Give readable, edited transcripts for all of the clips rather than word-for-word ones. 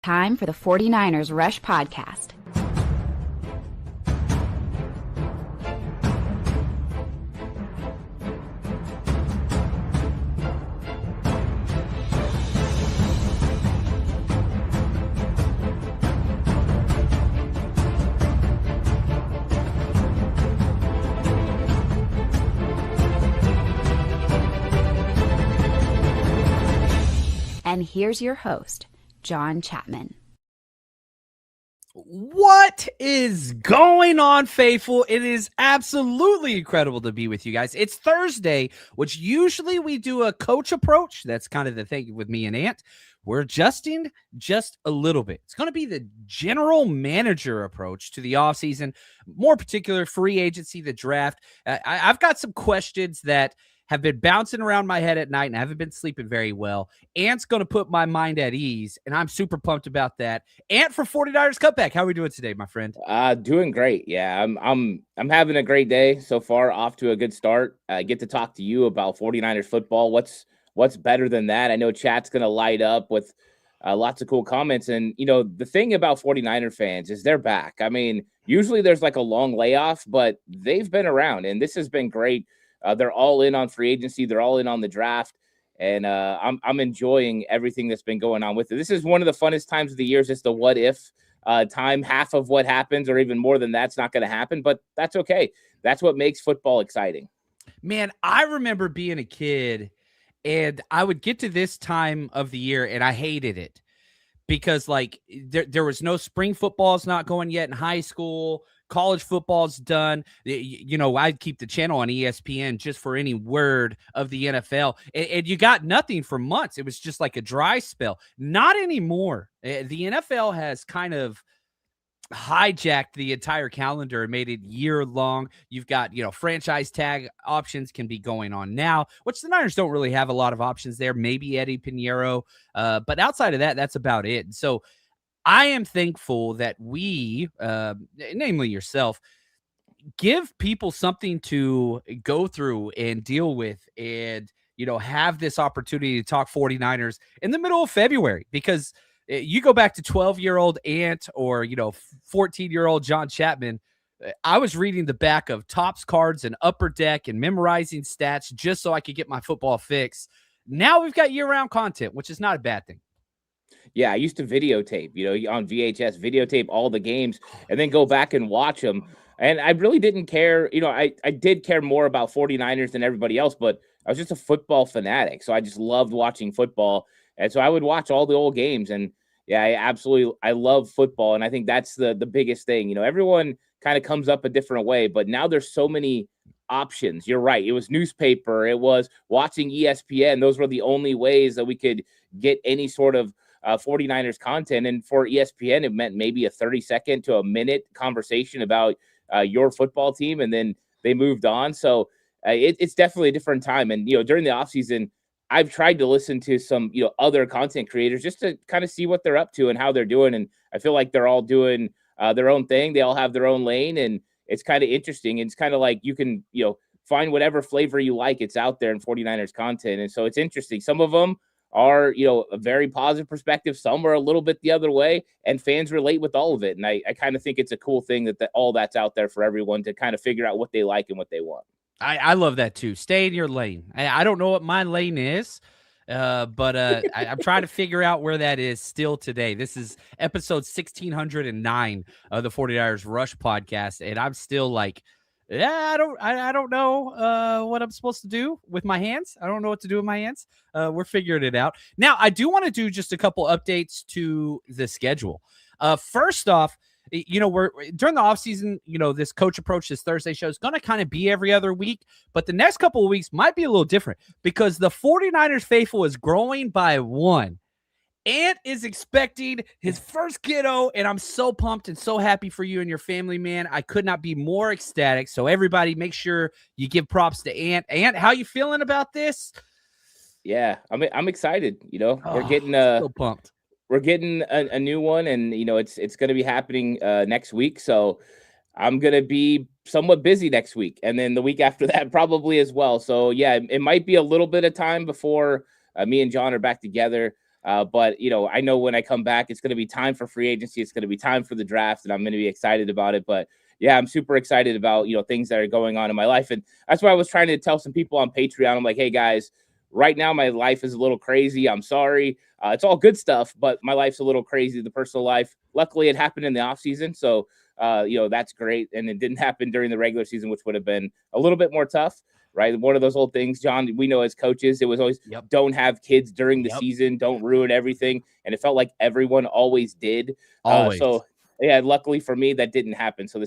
Time for the 49ers Rush Podcast. And here's your host, John Chapman. What is going on, faithful? It is absolutely incredible to be with you guys. It's Thursday, which usually we do a coach approach. That's kind of the thing with me and Ant. We're adjusting just a little bit. It's going to be the general manager approach to the offseason, more particular free agency, the draft. I've got some questions that have been bouncing around my head at night and I haven't been sleeping very well. Ant's going to put my mind at ease, and I'm super pumped about that. Ant for 49ers Cutback. How are we doing today, my friend? Doing great. Yeah, I'm having a great day so far. Off to a good start. I get to talk to you about 49ers football. What's better than that? I know chat's going to light up with lots of cool comments. And, you know, the thing about 49er fans is they're back. I mean, usually there's like a long layoff, but they've been around, and this has been great. They're all in on free agency. They're all in on the draft. And I'm enjoying everything that's been going on with it. This is one of the funnest times of the year. It's the what if time. Half of what happens or even more than that's not going to happen. But that's okay. That's what makes football exciting. Man, I remember being a kid and I would get to this time of the year and I hated it because like there was no spring football's not going yet in high school. College football's done. You know, I'd keep the channel on ESPN just for any word of the NFL. And you got nothing for months. It was just like a dry spell. Not anymore. The NFL has kind of hijacked the entire calendar and made it year long. You've got, you know, franchise tag options can be going on now, which the Niners don't really have a lot of options there. Maybe Eddie Pinheiro. But outside of that, that's about it. So I am thankful that we, namely yourself, give people something to go through and deal with and, you know, have this opportunity to talk 49ers in the middle of February, because you go back to 12-year-old Ant or, you know, 14-year-old John Chapman. I was reading the back of Topps cards and Upper Deck and memorizing stats just so I could get my football fix. Now we've got year-round content, which is not a bad thing. Yeah, I used to videotape, you know, on VHS, videotape all the games and then go back and watch them. And I really didn't care. You know, I did care more about 49ers than everybody else, but I was just a football fanatic. So I just loved watching football. And so I would watch all the old games. And yeah, I love football. And I think that's the biggest thing. You know, everyone kind of comes up a different way, but now there's so many options. You're right. It was newspaper. It was watching ESPN. Those were the only ways that we could get any sort of 49ers content. And for ESPN, it meant maybe a 30-second to a minute conversation about your football team. And then they moved on. So it's definitely a different time. And, you know, during the offseason, I've tried to listen to some, you know, other content creators just to kind of see what they're up to and how they're doing. And I feel like they're all doing their own thing. They all have their own lane. And it's kind of interesting. It's kind of like you can, you know, find whatever flavor you like. It's out there in 49ers content. And so it's interesting. Some of them are, you know, a very positive perspective. Some are a little bit the other way, and fans relate with all of it. And I kind of think it's a cool thing that all that's out there for everyone to kind of figure out what they like and what they want. I love that too. Stay in your lane. I don't know what my lane is, but I'm trying to figure out where that is still today. This is episode 1609 of the 49ers Rush podcast, and I'm still like, yeah, I don't know what I'm supposed to do with my hands. I don't know what to do with my hands. We're figuring it out. Now, I do want to do just a couple updates to the schedule. First off, you know, we're during the offseason, you know, this coach approach, this Thursday show is going to kind of be every other week, but the next couple of weeks might be a little different because the 49ers faithful is growing by one. Ant is expecting his first kiddo, and I'm so pumped and so happy for you and your family, man. I could not be more ecstatic. So everybody make sure you give props to Ant. Ant, how you feeling about this? Yeah, I'm excited. You know, we're getting so pumped. We're getting a new one, and you know, it's going to be happening next week. So I'm going to be somewhat busy next week, and then the week after that probably as well. So yeah, it might be a little bit of time before me and John are back together. But, I know when I come back, it's going to be time for free agency. It's going to be time for the draft, and I'm going to be excited about it. But yeah, I'm super excited about, things that are going on in my life. And that's why I was trying to tell some people on Patreon. I'm like, hey guys, right now my life is a little crazy. I'm sorry. It's all good stuff, but my life's a little crazy, the personal life. Luckily it happened in the off season. So, that's great. And it didn't happen during the regular season, which would have been a little bit more tough. Right. One of those old things, John, we know as coaches, it was always don't have kids during the season. Don't ruin everything. And it felt like everyone always did. So, yeah, luckily for me, that didn't happen. So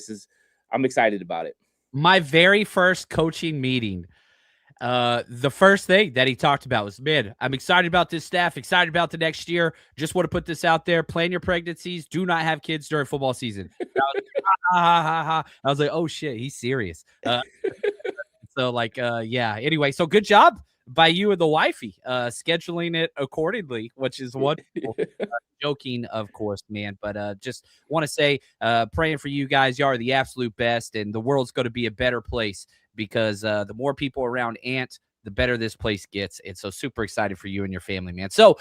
I'm excited about it. My very first coaching meeting, the first thing that he talked about was, man, I'm excited about this staff, excited about the next year. Just want to put this out there. Plan your pregnancies. Do not have kids during football season. I was like, oh shit, he's serious. So yeah, anyway, so good job by you and the wifey, scheduling it accordingly, which is wonderful. Joking, of course, man, but just want to say, praying for you guys. You are the absolute best, and the world's going to be a better place because the more people around Ant, the better this place gets. And so super excited for you and your family, man. So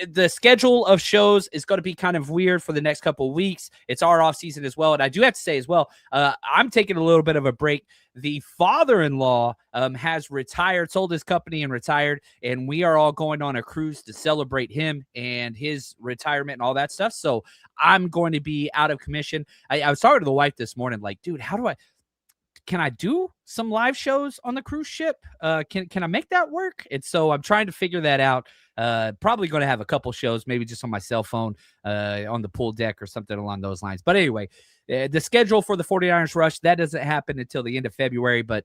the schedule of shows is going to be kind of weird for the next couple of weeks. It's our off season as well. And I do have to say as well, I'm taking a little bit of a break. The father-in-law has retired, sold his company and retired. And we are all going on a cruise to celebrate him and his retirement and all that stuff. So I'm going to be out of commission. I was talking to the wife this morning, like, dude, can I do some live shows on the cruise ship? Can I make that work? And so I'm trying to figure that out. Probably going to have a couple shows, maybe just on my cell phone, on the pool deck or something along those lines. But anyway, the schedule for the 49ers Rush, that doesn't happen until the end of February, but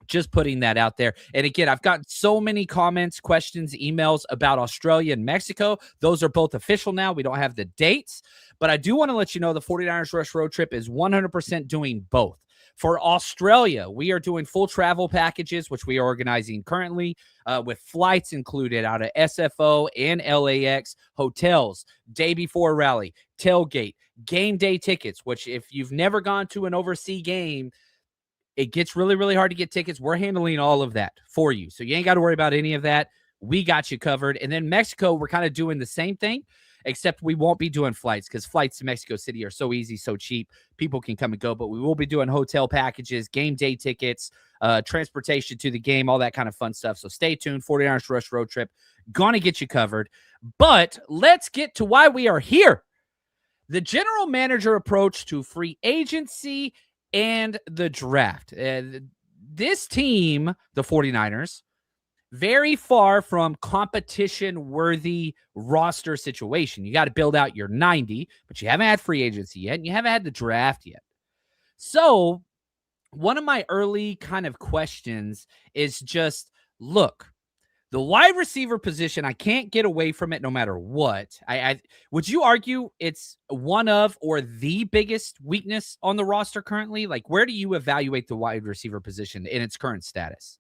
just putting that out there. And again, I've gotten so many comments, questions, emails about Australia and Mexico. Those are both official now. We don't have the dates, but I do want to let you know the 49ers Rush road trip is 100% doing both. For Australia, we are doing full travel packages, which we are organizing currently, with flights included out of SFO and LAX, hotels, day before rally, tailgate, game day tickets, which if you've never gone to an overseas game, it gets really, really hard to get tickets. We're handling all of that for you. So you ain't got to worry about any of that. We got you covered. And then Mexico, we're kind of doing the same thing, except we won't be doing flights because flights to Mexico City are so easy, so cheap. People can come and go, but we will be doing hotel packages, game day tickets, transportation to the game, all that kind of fun stuff. So stay tuned. 49ers Rush road trip. Gonna get you covered. But let's get to why we are here. The general manager approach to free agency and the draft. This team, the 49ers, very far from competition-worthy roster situation. You got to build out your 90, but you haven't had free agency yet, and you haven't had the draft yet. So one of my early kind of questions is just, look, the wide receiver position, I can't get away from it no matter what. Would you argue it's one of or the biggest weakness on the roster currently? Like, where do you evaluate the wide receiver position in its current status?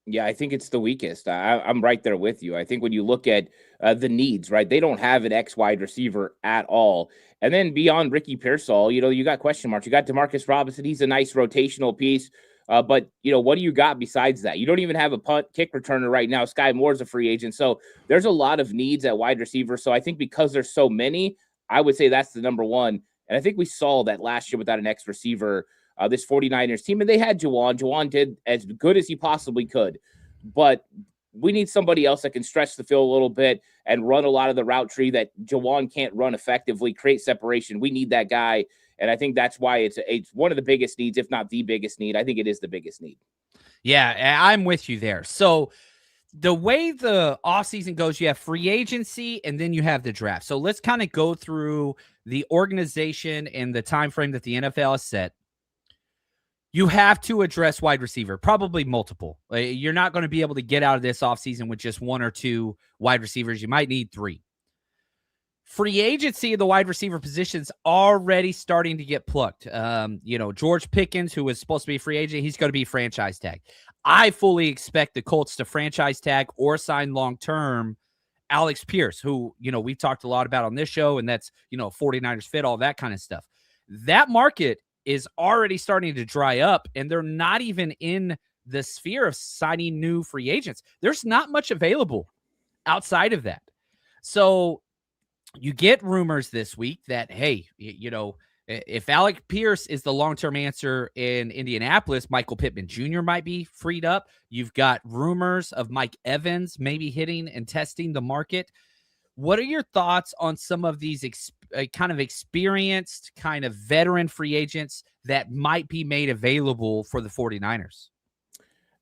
Yeah, I think it's the weakest. I'm right there with you. I think when you look at the needs, right, they don't have an X wide receiver at all. And then beyond Ricky Pearsall, you got question marks. You got Demarcus Robinson. He's a nice rotational piece. But, what do you got besides that? You don't even have a punt kick returner right now. Sky Moore's a free agent. So there's a lot of needs at wide receiver. So I think because there's so many, I would say that's the number one. And I think we saw that last year without an X receiver, this 49ers team. And they had Juwan. Juwan did as good as he possibly could. But we need somebody else that can stretch the field a little bit and run a lot of the route tree that Juwan can't run effectively, create separation. We need that guy. And I think that's why it's one of the biggest needs, if not the biggest need. I think it is the biggest need. Yeah, I'm with you there. So the way the offseason goes, you have free agency and then you have the draft. So let's kind of go through the organization and the time frame that the NFL has set. You have to address wide receiver, probably multiple. You're not going to be able to get out of this offseason with just one or two wide receivers. You might need three. Free agency of the wide receiver positions already starting to get plucked. George Pickens, who was supposed to be a free agent, he's going to be franchise tag. I fully expect the Colts to franchise tag or sign long-term Alex Pierce, who, we've talked a lot about on this show, and that's, 49ers fit, all that kind of stuff. That market is already starting to dry up, and they're not even in the sphere of signing new free agents. There's not much available outside of that. So you get rumors this week that, hey, if Alec Pierce is the long-term answer in Indianapolis, Michael Pittman Jr. might be freed up. You've got rumors of Mike Evans maybe hitting and testing the market. What are your thoughts on some of these kind of experienced, kind of veteran free agents that might be made available for the 49ers?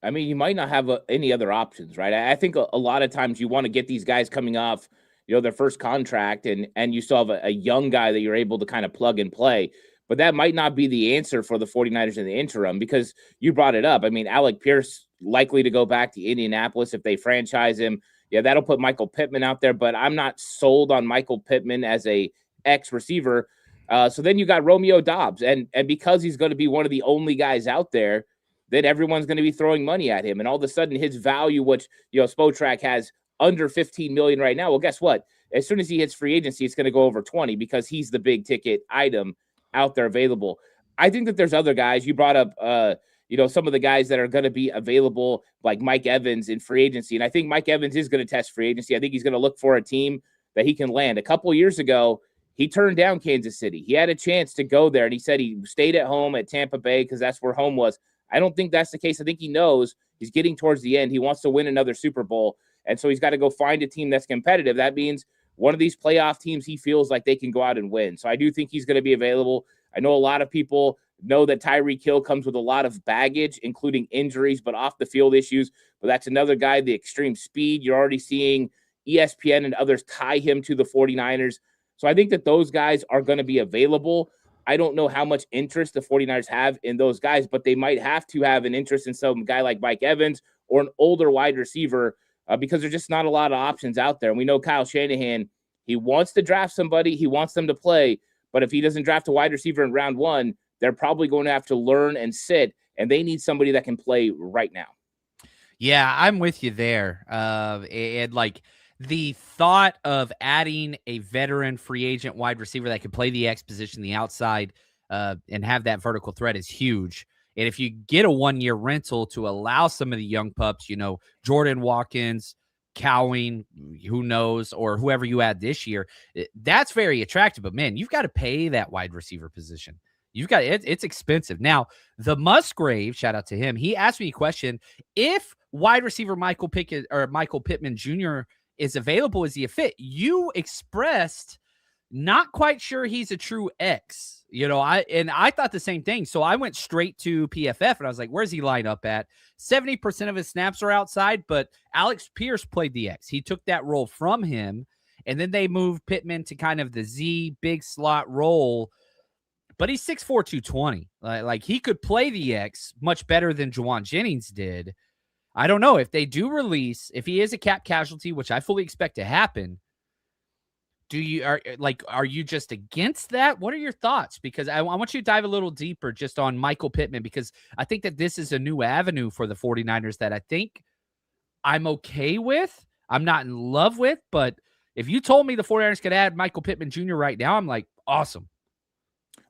I mean, you might not have any other options, right? I think a lot of times you want to get these guys coming off, their first contract, and you still have a young guy that you're able to kind of plug and play. But that might not be the answer for the 49ers in the interim, because you brought it up. I mean, Alec Pierce likely to go back to Indianapolis if they franchise him. Yeah, that'll put Michael Pittman out there, but I'm not sold on Michael Pittman as a X receiver. So then you got Romeo Doubs, and because he's going to be one of the only guys out there, then everyone's going to be throwing money at him, and all of a sudden his value, which Spotrac has under 15 million right now. Well, guess what? As soon as he hits free agency, it's going to go over 20 because he's the big ticket item out there available. I think that there's other guys. You brought up, some of the guys that are going to be available, like Mike Evans in free agency. And I think Mike Evans is going to test free agency. I think he's going to look for a team that he can land. A couple of years ago, he turned down Kansas City. He had a chance to go there, and he said he stayed at home at Tampa Bay because that's where home was. I don't think that's the case. I think he knows he's getting towards the end. He wants to win another Super Bowl. And so he's got to go find a team that's competitive. That means one of these playoff teams he feels like they can go out and win. So I do think he's going to be available. I know a lot of people know that Tyreek Hill comes with a lot of baggage, including injuries, but off the field issues. But that's another guy, the extreme speed. You're already seeing ESPN and others tie him to the 49ers. So I think that those guys are going to be available. I don't know how much interest the 49ers have in those guys, but they might have to have an interest in some guy like Mike Evans or an older wide receiver because there's just not a lot of options out there. And we know Kyle Shanahan, he wants to draft somebody, he wants them to play, but if he doesn't draft a wide receiver in round one, they're probably going to have to learn and sit, and they need somebody that can play right now. Yeah, I'm with you there. And like the thought of adding a veteran free agent wide receiver that can play the X position, the outside, and have that vertical threat is huge. And if you get a 1-year rental to allow some of the young pups, Jordan Watkins, Cowing, who knows, or whoever you add this year, that's very attractive. But man, you've got to pay that wide receiver position. You've got it's expensive. Now, the Musgrave, shout out to him. He asked me a question: if wide receiver Michael Pittman Jr. is available, is he a fit? You expressed not quite sure he's a true X. I thought the same thing. So I went straight to PFF and I was like, where's he line up at? 70% of his snaps are outside, but Alex Pierce played the X. He took that role from him, and then they moved Pittman to kind of the Z big slot role. But he's 6'4", 220. Like he could play the X much better than Juwan Jennings did. I don't know if they do release, if he is a cap casualty, which I fully expect to happen. Are you just against that? What are your thoughts? Because I want you to dive a little deeper just on Michael Pittman, because I think that this is a new avenue for the 49ers that I think I'm okay with. I'm not in love with, but if you told me the 49ers could add Michael Pittman Jr. right now, I'm like, awesome.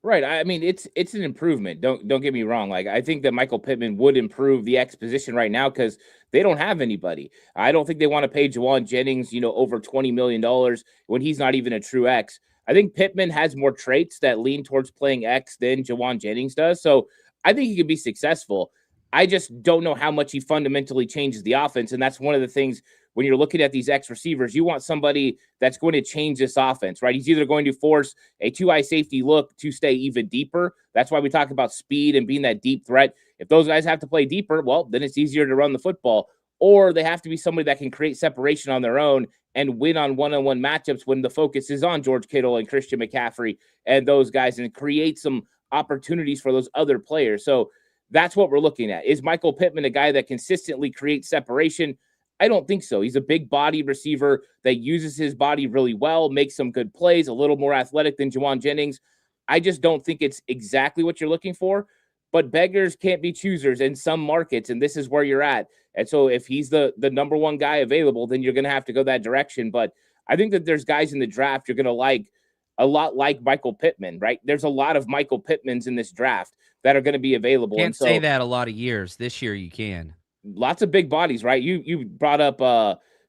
Right. I mean, it's an improvement. Don't get me wrong. Like, I think that Michael Pittman would improve the X position right now because they don't have anybody. I don't think they want to pay Juwan Jennings, over $20 million when he's not even a true X. I think Pittman has more traits that lean towards playing X than Juwan Jennings does. So I think he could be successful. I just don't know how much he fundamentally changes the offense. And that's one of the things when you're looking at these X receivers, you want somebody that's going to change this offense, right? He's either going to force a two-eye safety look to stay even deeper. That's why we talk about speed and being that deep threat. If those guys have to play deeper, well, then it's easier to run the football. Or they have to be somebody that can create separation on their own and win on one-on-one matchups when the focus is on George Kittle and Christian McCaffrey and those guys, and create some opportunities for those other players. So that's what we're looking at. Is Michael Pittman a guy that consistently creates separation? I don't think so. He's a big-bodied receiver that uses his body really well, makes some good plays, a little more athletic than Juwan Jennings. I just don't think it's exactly what you're looking for. But beggars can't be choosers in some markets, and this is where you're at. And so if he's the number one guy available, then you're going to have to go that direction. But I think that there's guys in the draft you're going to like a lot like Michael Pittman, right? There's a lot of Michael Pittmans in this draft that are going to be available. Can't say that a lot of years. This year you can. Lots of big bodies, right? You brought up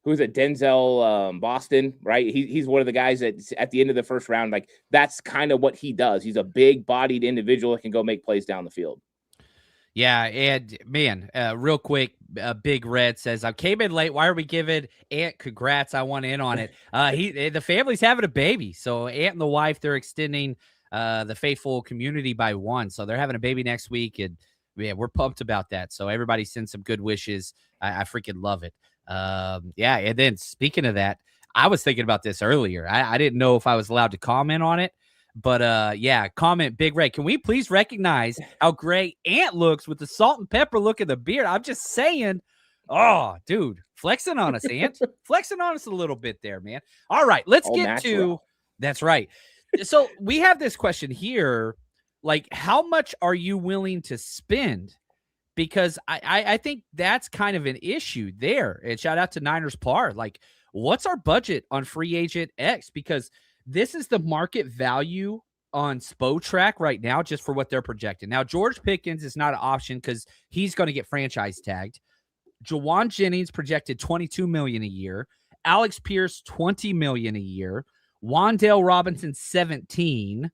who's it? Denzel Boston, right? He's one of the guys that at the end of the first round, like that's kind of what he does. He's a big bodied individual that can go make plays down the field. Yeah, and man, real quick, Big Red says, I came in late. Why are we giving Ant congrats? I want in on it. The family's having a baby. So Ant and the wife, they're extending the faithful community by one. So they're having a baby next week. And yeah, we're pumped about that. So everybody send some good wishes. I freaking love it. Yeah, and then speaking of that, I was thinking about this earlier. I didn't know if I was allowed to comment on it. But yeah, comment Big Red. Can we please recognize how great Ant looks with the salt and pepper look of the beard? I'm just saying. Oh, dude, flexing on us, Ant. Flexing on us a little bit there, man. All right, let's get natural. to that's right. So we have this question here. Like, how much are you willing to spend? Because I think that's kind of an issue there. And shout out to Niners Par. Like, what's our budget on free agent X? Because this is the market value on Spotrac right now, just for what they're projecting. Now, George Pickens is not an option because he's going to get franchise tagged. Jawan Jennings projected $22 million a year. Alex Pierce, $20 million a year. Wan'Dale Robinson, $17 million.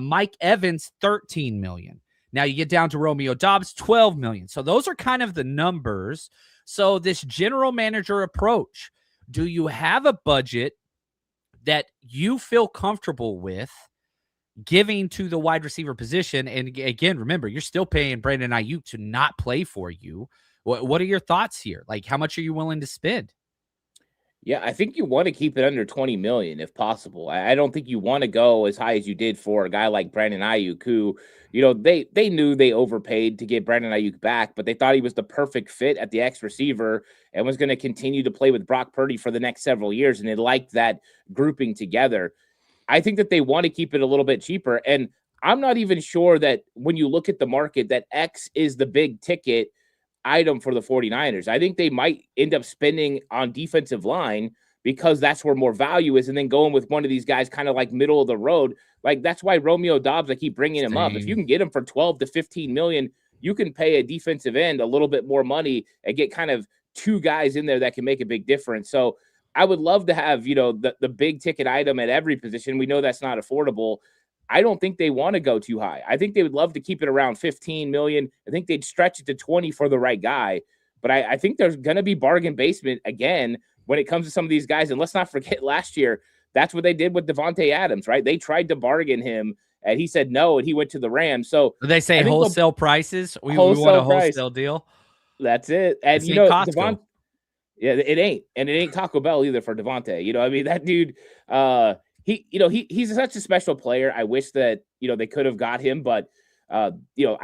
Mike Evans, $13 million. Now you get down to Romeo Doubs, $12 million. So those are kind of the numbers. So this general manager approach, do you have a budget that you feel comfortable with giving to the wide receiver position? And again, remember, you're still paying Brandon Ayuk to not play for you. What are your thoughts here? Like, how much are you willing to spend? Yeah, I think you want to keep it under 20 million if possible. I don't think you want to go as high as you did for a guy like Brandon Ayuk, who, they knew they overpaid to get Brandon Ayuk back, but they thought he was the perfect fit at the X receiver and was going to continue to play with Brock Purdy for the next several years. And they liked that grouping together. I think that they want to keep it a little bit cheaper. And I'm not even sure that when you look at the market, that X is the big ticket item for the 49ers. I think they might end up spending on defensive line because that's where more value is, and then going with one of these guys kind of like middle of the road. Like, that's why Romeo Doubs, I keep bringing him up. If you can get him for 12 to 15 million, you can pay a defensive end a little bit more money and get kind of two guys in there that can make a big difference. So I would love to have, the big ticket item at every position. We know that's not affordable. I don't think they want to go too high. I think they would love to keep it around 15 million. I think they'd stretch it to 20 for the right guy. But I think there's going to be bargain basement again when it comes to some of these guys. And let's not forget last year, that's what they did with Devontae Adams, right? They tried to bargain him and he said no, and he went to the Rams. So they say wholesale prices. We want a wholesale deal. That's it. And Costco. Yeah, it ain't. And it ain't Taco Bell either for Devontae. I mean, that dude, he's such a special player. I wish that, they could have got him, but I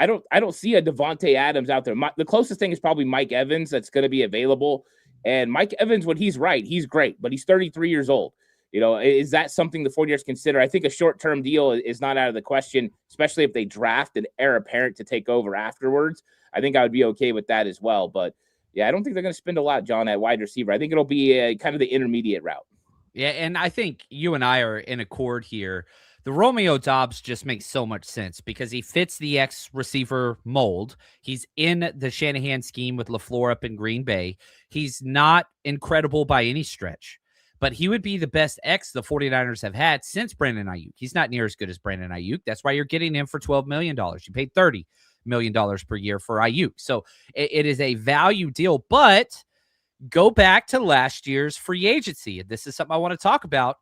don't see a Devontae Adams out there. The closest thing is probably Mike Evans that's going to be available. And Mike Evans, when he's right, he's great, but he's 33 years old. Is that something the 49ers consider? I think a short-term deal is not out of the question, especially if they draft an heir apparent to take over afterwards. I think I would be okay with that as well. But yeah, I don't think they're going to spend a lot, John, at wide receiver. I think it'll be kind of the intermediate route. Yeah, and I think you and I are in accord here. The Romeo Doubs just makes so much sense because he fits the X receiver mold. He's in the Shanahan scheme with LaFleur up in Green Bay. He's not incredible by any stretch, but he would be the best X the 49ers have had since Brandon Ayuk. He's not near as good as Brandon Ayuk. That's why you're getting him for $12 million. You paid $30 million per year for Ayuk. So it is a value deal, but go back to last year's free agency. And this is something I want to talk about.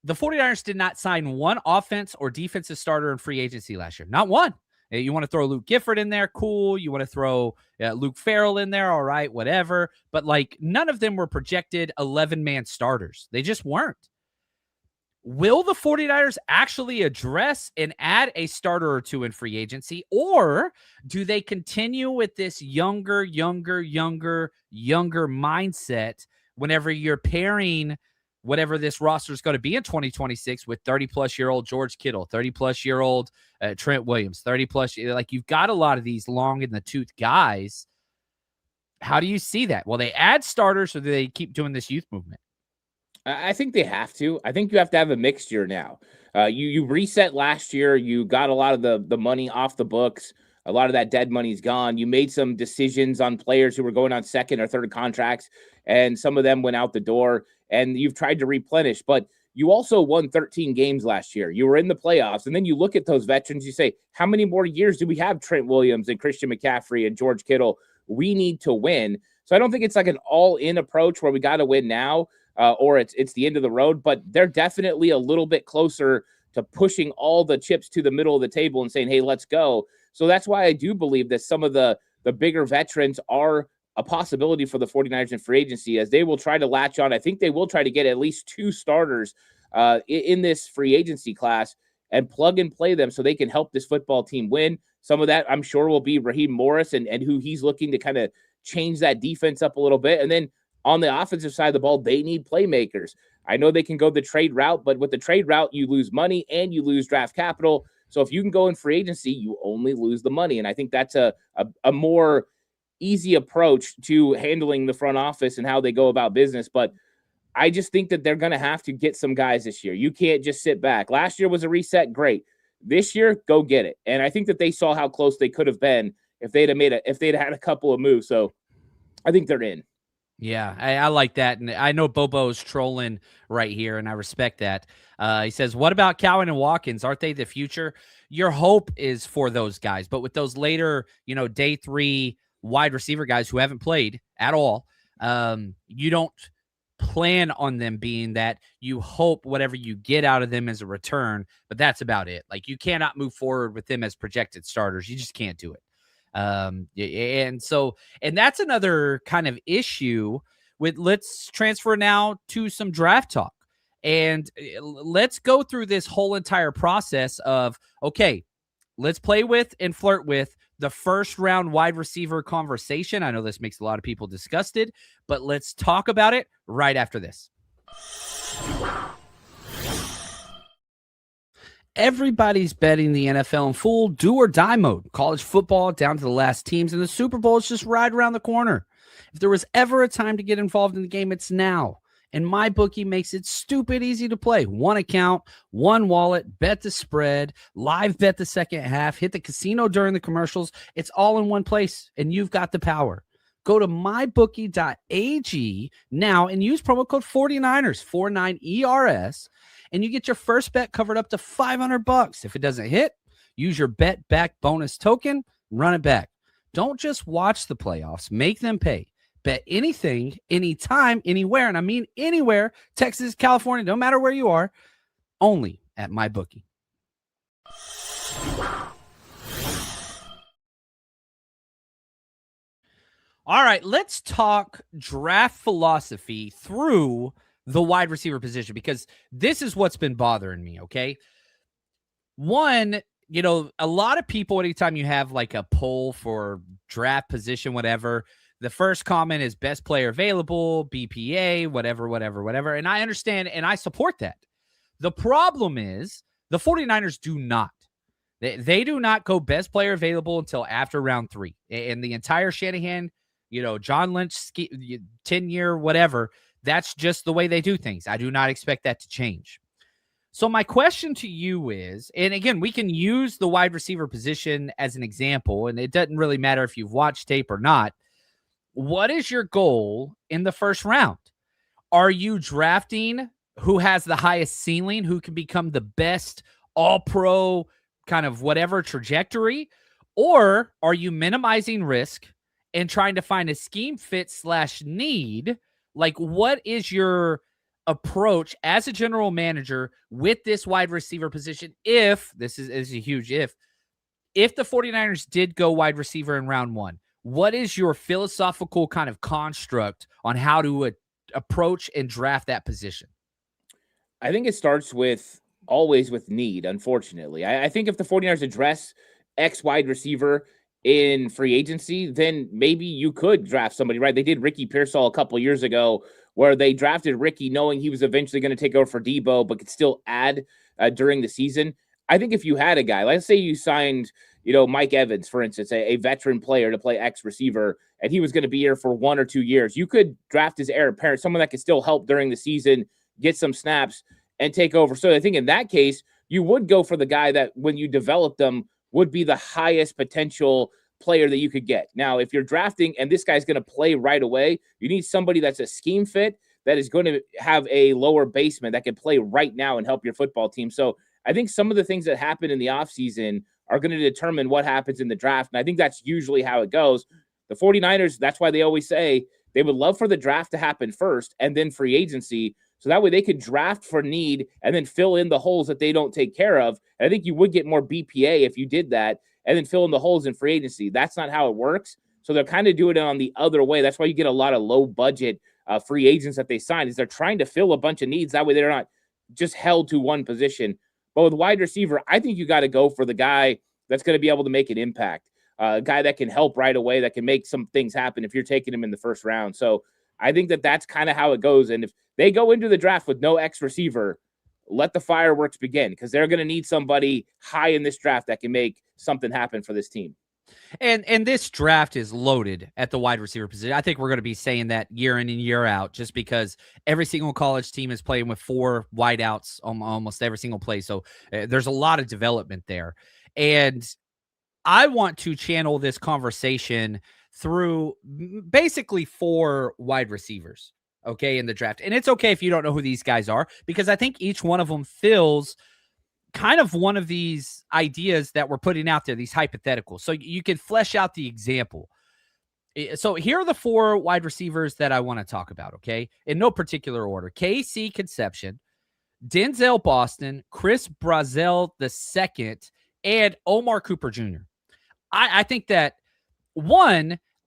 The 49ers did not sign one offense or defensive starter in free agency last year. Not one. You want to throw Luke Gifford in there? Cool. You want to throw Luke Farrell in there? All right, whatever. But none of them were projected 11-man starters. They just weren't. Will the 49ers actually address and add a starter or two in free agency? Or do they continue with this younger mindset whenever you're pairing whatever this roster is going to be in 2026 with 30-plus-year-old George Kittle, 30-plus-year-old Trent Williams, 30-plus, you've got a lot of these long-in-the-tooth guys. How do you see that? Will they add starters or do they keep doing this youth movement? I think they have to. I think you have to have a mixture now. You reset last year. You got a lot of the money off the books A lot of that dead money's gone. You made some decisions on players who were going on second or third contracts, and some of them went out the door, and you've tried to replenish. But you also won 13 games last year. You were in the playoffs, and then you look at those veterans, you say, how many more years do we have Trent Williams and Christian McCaffrey and George Kittle? We need to win. So I don't think it's like an all-in approach where we got to win now, or it's the end of the road, but they're definitely a little bit closer to pushing all the chips to the middle of the table and saying, hey, let's go. So that's why I do believe that some of the bigger veterans are a possibility for the 49ers in free agency, as they will try to latch on. I think they will try to get at least 2 starters in this free agency class and plug and play them so they can help this football team win. Some of that, I'm sure, will be Raheem Morris and who he's looking to kind of change that defense up a little bit. And then on the offensive side of the ball, they need playmakers. I know they can go the trade route, but with the trade route, you lose money and you lose draft capital. So if you can go in free agency, you only lose the money. And I think that's a more easy approach to handling the front office and how they go about business. But I just think that they're going to have to get some guys this year. You can't just sit back. Last year was a reset. Great. This year, go get it. And I think that they saw how close they could have been if they'd had a couple of moves. So I think they're in. Yeah, I like that. And I know Bobo's trolling right here, and I respect that. He says, what about Cowan and Watkins? Aren't they the future? Your hope is for those guys. But with those later, day 3 wide receiver guys who haven't played at all, you don't plan on them being that. You hope whatever you get out of them is a return, but that's about it. Like, you cannot move forward with them as projected starters. You just can't do it. And that's another kind of issue with, let's transfer now to some draft talk, and let's go through this whole entire process of, okay, let's play with and flirt with the first round wide receiver conversation. I know this makes a lot of people disgusted, but let's talk about it right after this. Everybody's betting the NFL in full do or die mode. College football down to the last teams, and the Super Bowl is just right around the corner. If there was ever a time to get involved in the game, it's now. And MyBookie makes it stupid easy to play. One account, one wallet, bet the spread, live bet the second half, hit the casino during the commercials. It's all in one place, and you've got the power. Go to mybookie.ag now and use promo code 49ers, 49ERS, and you get your first bet covered up to $500. If it doesn't hit, use your bet back bonus token, run it back. Don't just watch the playoffs, make them pay. Bet anything, anytime, anywhere, and I mean anywhere, Texas, California, no matter where you are, only at MyBookie. All right, let's talk draft philosophy through the wide receiver position, because this is what's been bothering me, okay? One, a lot of people, anytime you have like a poll for draft position, whatever, the first comment is best player available, BPA, whatever. And I understand and I support that. The problem is the 49ers do not. They do not go best player available until after round 3. And the entire Shanahan, John Lynch 10-year, whatever, that's just the way they do things. I do not expect that to change. So my question to you is, and again, we can use the wide receiver position as an example, and it doesn't really matter if you've watched tape or not. What is your goal in the first round? Are you drafting who has the highest ceiling, who can become the best all-pro kind of whatever trajectory? Or are you minimizing risk and trying to find a scheme fit / need? Like, what is your approach as a general manager with this wide receiver position? If this is a huge if the 49ers did go wide receiver in round 1, what is your philosophical kind of construct on how to approach and draft that position? I think it starts always with need, unfortunately. I think if the 49ers address X wide receiver in free agency, then maybe you could draft somebody, right? They did Ricky Pearsall a couple years ago, where they drafted Ricky knowing he was eventually going to take over for Debo, but could still add during the season. I think if you had a guy, let's say you signed, Mike Evans, for instance, a veteran player to play X receiver, and he was going to be here for 1 or 2 years, you could draft his heir apparent, someone that could still help during the season, get some snaps, and take over. So I think in that case, you would go for the guy that when you develop them would be the highest potential player that you could get. Now, if you're drafting and this guy's going to play right away, you need somebody that's a scheme fit that is going to have a lower basement that can play right now and help your football team. So I think some of the things that happen in the offseason are going to determine what happens in the draft. And I think that's usually how it goes. The 49ers, that's why they always say they would love for the draft to happen first and then free agency. So that way they could draft for need and then fill in the holes that they don't take care of. And I think you would get more BPA if you did that and then fill in the holes in free agency. That's not how it works. So they're kind of doing it on the other way. That's why you get a lot of low budget free agents that they sign, is they're trying to fill a bunch of needs. That way they're not just held to one position. But with wide receiver, I think you got to go for the guy that's going to be able to make an impact, a guy that can help right away, that can make some things happen if you're taking him in the first round. So I think that that's kind of how it goes. And if they go into the draft with no X receiver, let the fireworks begin, because they're going to need somebody high in this draft that can make something happen for this team. And this draft is loaded at the wide receiver position. I think we're going to be saying that year in and year out, just because every single college team is playing with 4 wideouts almost every single play. So there's a lot of development there. And I want to channel this conversation through basically 4 wide receivers, okay, in the draft. And it's okay if you don't know who these guys are, because I think each one of them fills kind of one of these ideas that we're putting out there, these hypotheticals. So you can flesh out the example. So here are the 4 wide receivers that I want to talk about, okay? In no particular order. KC Conception, Denzel Boston, Chris Brazel II, and Omar Cooper Jr. I think that,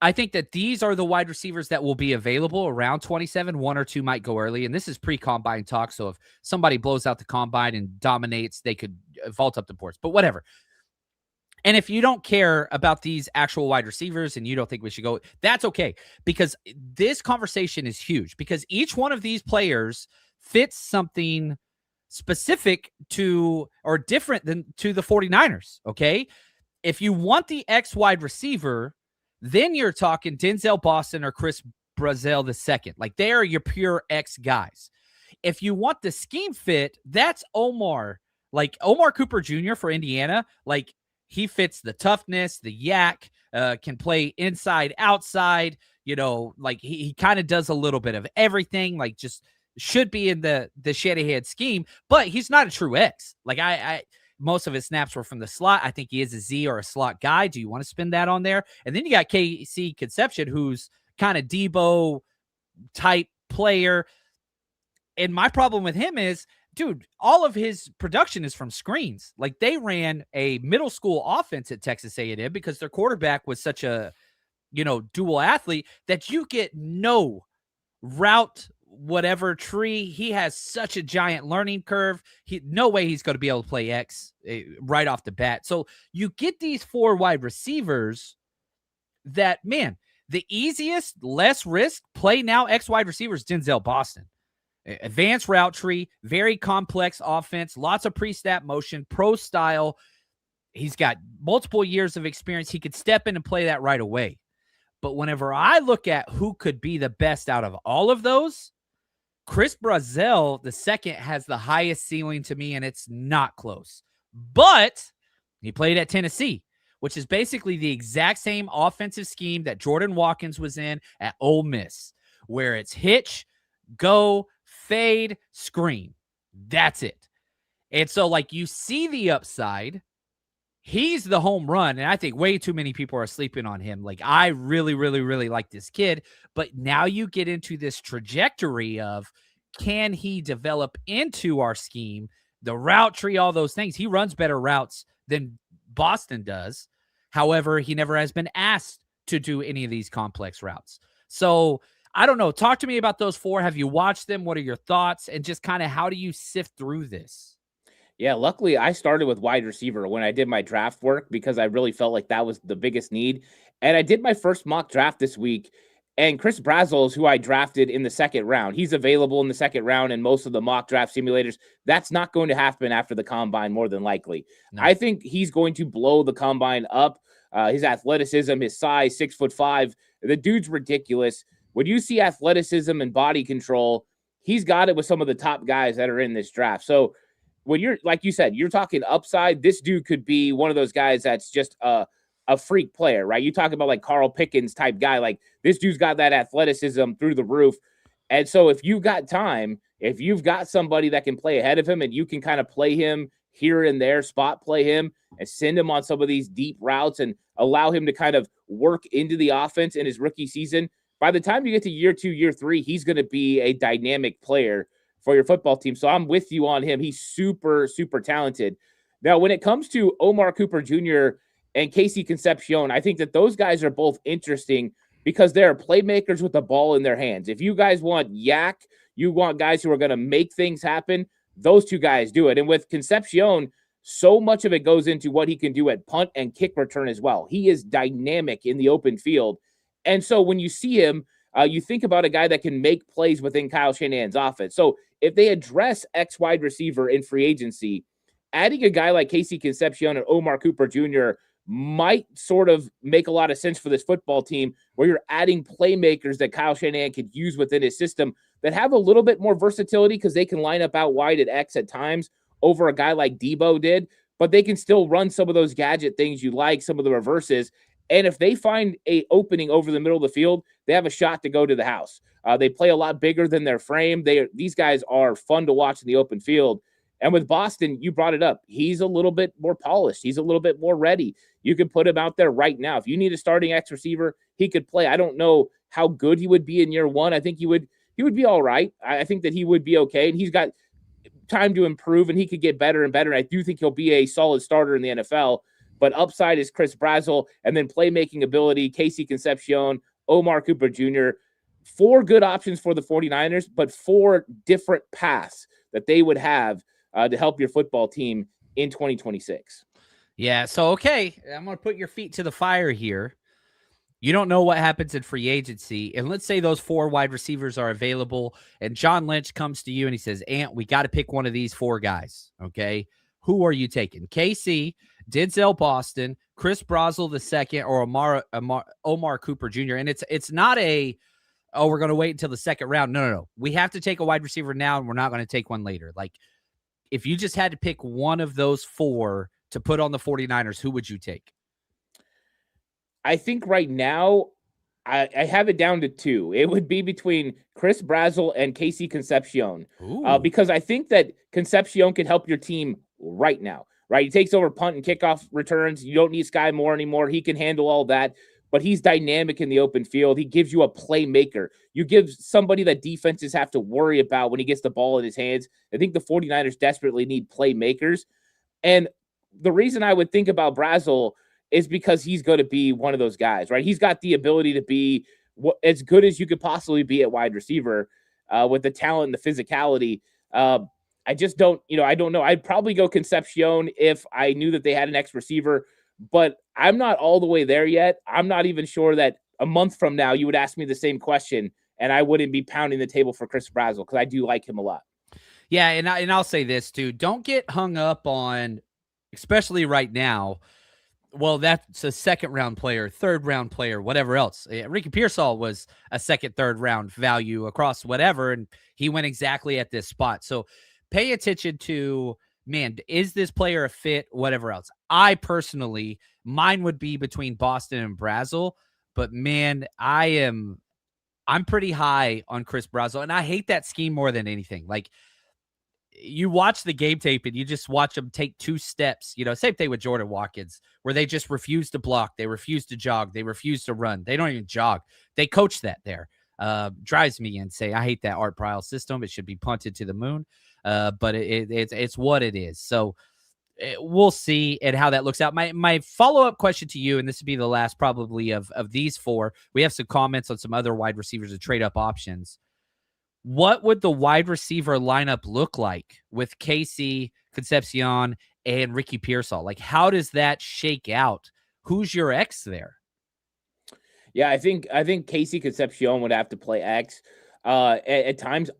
I think that these are the wide receivers that will be available around 27. 1 or 2 might go early. And this is pre-combine talk. So if somebody blows out the combine and dominates, they could vault up the boards, but whatever. And if you don't care about these actual wide receivers and you don't think we should go, that's okay. Because this conversation is huge, because each one of these players fits something specific to, or different than to the 49ers. Okay. If you want the X wide receiver, then you're talking Denzel Boston or Chris Brazel II. Like, they are your pure X guys. If you want the scheme fit, that's Omar. Like, Omar Cooper Jr. for Indiana, like, he fits the toughness, the yak, can play inside, outside, like he kind of does a little bit of everything, like just should be in the Shanahan scheme, but he's not a true X. Like, most of his snaps were from the slot. I think he is a Z or a slot guy. Do you want to spin that on there? And then you got KC Conception, who's kind of Debo type player. And my problem with him is, dude, all of his production is from screens. Like, they ran a middle school offense at Texas A&M because their quarterback was such a, dual athlete, that you get no route whatever tree. He has such a giant learning curve. No way he's going to be able to play X right off the bat. So you get these 4 wide receivers that, man, the easiest, less risk play now X wide receivers, Denzel Boston. Advanced route tree, very complex offense, lots of pre-snap motion, pro style. He's got multiple years of experience. He could step in and play that right away. But whenever I look at who could be the best out of all of those, Chris Brazel II has the highest ceiling to me, and it's not close. But he played at Tennessee, which is basically the exact same offensive scheme that Jordan Watkins was in at Ole Miss, where it's hitch, go, fade, screen. That's it. And so, like, you see the upside. He's the home run, and I think way too many people are sleeping on him. Like, I really, really, really like this kid, but now you get into this trajectory of, can he develop into our scheme, the route tree, all those things. He runs better routes than Boston does. However, he never has been asked to do any of these complex routes. So I don't know. Talk to me about those 4. Have you watched them? What are your thoughts? And just kind of, how do you sift through this? Yeah, luckily I started with wide receiver when I did my draft work, because I really felt like that was the biggest need. And I did my first mock draft this week, and Chris Brazel is who I drafted in the 2nd round. He's available in the 2nd round in most of the mock draft simulators. That's not going to happen after the combine, more than likely. No. I think he's going to blow the combine up. His athleticism, his size, 6'5", the dude's ridiculous. When you see athleticism and body control, he's got it with some of the top guys that are in this draft. So when you're, like you said, you're talking upside, this dude could be one of those guys that's just a freak player, right? You talk about like Carl Pickens type guy. Like this dude's got that athleticism through the roof. And so if you've got time, if you've got somebody that can play ahead of him and you can kind of play him here and there, spot play him and send him on some of these deep routes and allow him to kind of work into the offense in his rookie season, by the time you get to year 2, year 3, he's going to be a dynamic player for your football team. So I'm with you on him. He's super, super talented. Now, when it comes to Omar Cooper Jr. and Casey Concepcion, I think that those guys are both interesting because they're playmakers with the ball in their hands. If you guys want yak, you want guys who are going to make things happen, those two guys do it. And with Concepcion, so much of it goes into what he can do at punt and kick return as well. He is dynamic in the open field. And so when you see him, you think about a guy that can make plays within Kyle Shanahan's offense. So if they address X wide receiver in free agency, adding a guy like Casey Concepcion and Omar Cooper Jr. might sort of make a lot of sense for this football team where you're adding playmakers that Kyle Shanahan could use within his system that have a little bit more versatility because they can line up out wide at X at times over a guy like Debo did, but they can still run some of those gadget things you like, some of the reverses. And if they find a opening over the middle of the field, they have a shot to go to the house. They play a lot bigger than their frame. These guys are fun to watch in the open field. And with Boston, you brought it up. He's a little bit more polished. He's a little bit more ready. You can put him out there right now. If you need a starting X receiver, he could play. I don't know how good he would be in year 1. I think he would be all right. I think that he would be okay. And he's got time to improve, and he could get better and better. And I do think he'll be a solid starter in the NFL. But upside is Chris Brazzell, and then playmaking ability, Casey Concepcion, Omar Cooper Jr. 4 good options for the 49ers, but 4 different paths that they would have to help your football team in 2026. Yeah, so, okay, I'm going to put your feet to the fire here. You don't know what happens in free agency, and let's say those 4 wide receivers are available, and John Lynch comes to you and he says, Ant, we got to pick one of these 4 guys, okay? Who are you taking? KC, Denzel Boston, Chris Brazzell II, or Omar Cooper Jr.? And it's not a, oh, we're going to wait until the second round. No. We have to take a wide receiver now, and we're not going to take one later. Like, if you just had to pick one of those 4 to put on the 49ers, who would you take? I think right now I have it down to 2. It would be between Chris Brazzell and Casey Concepcion because I think that Concepcion could help your team right now, right? He takes over punt and kickoff returns. You don't need Sky Moore anymore. He can handle all that, but he's dynamic in the open field. He gives you a playmaker. You give somebody that defenses have to worry about when he gets the ball in his hands. I think the 49ers desperately need playmakers. And the reason I would think about Brazzell is because he's going to be one of those guys, right? He's got the ability to be as good as you could possibly be at wide receiver with the talent and the physicality. I just don't, I don't know. I'd probably go Concepcion if I knew that they had an X receiver, but I'm not all the way there yet. I'm not even sure that a month from now you would ask me the same question and I wouldn't be pounding the table for Chris Brazzell because I do like him a lot. Yeah, and I'll say this too. Don't get hung up on, especially right now, well, that's a second-round player, third-round player, whatever else. Ricky Pearsall was a second, third-round value across whatever, and he went exactly at this spot. So pay attention to, man, is this player a fit, whatever else. I personally, mine would be between Boston and Brazzell, but, man, I'm pretty high on Chris Brazzell, and I hate that scheme more than anything. Like, you watch the game tape and you just watch them take 2 steps, same thing with Jordan Watkins, where they just refuse to block. They refuse to jog. They refuse to run. They don't even jog. They coach that there. Drives me insane. I hate that Art Briles system. It should be punted to the moon. But it's what it is. So we'll see and how that looks out. My follow-up question to you, and this would be the last probably of these 4. We have some comments on some other wide receivers and trade-up options. What would the wide receiver lineup look like with Casey Concepcion and Ricky Pearsall? Like, how does that shake out? Who's your X there? Yeah, I think Casey Concepcion would have to play X. At times,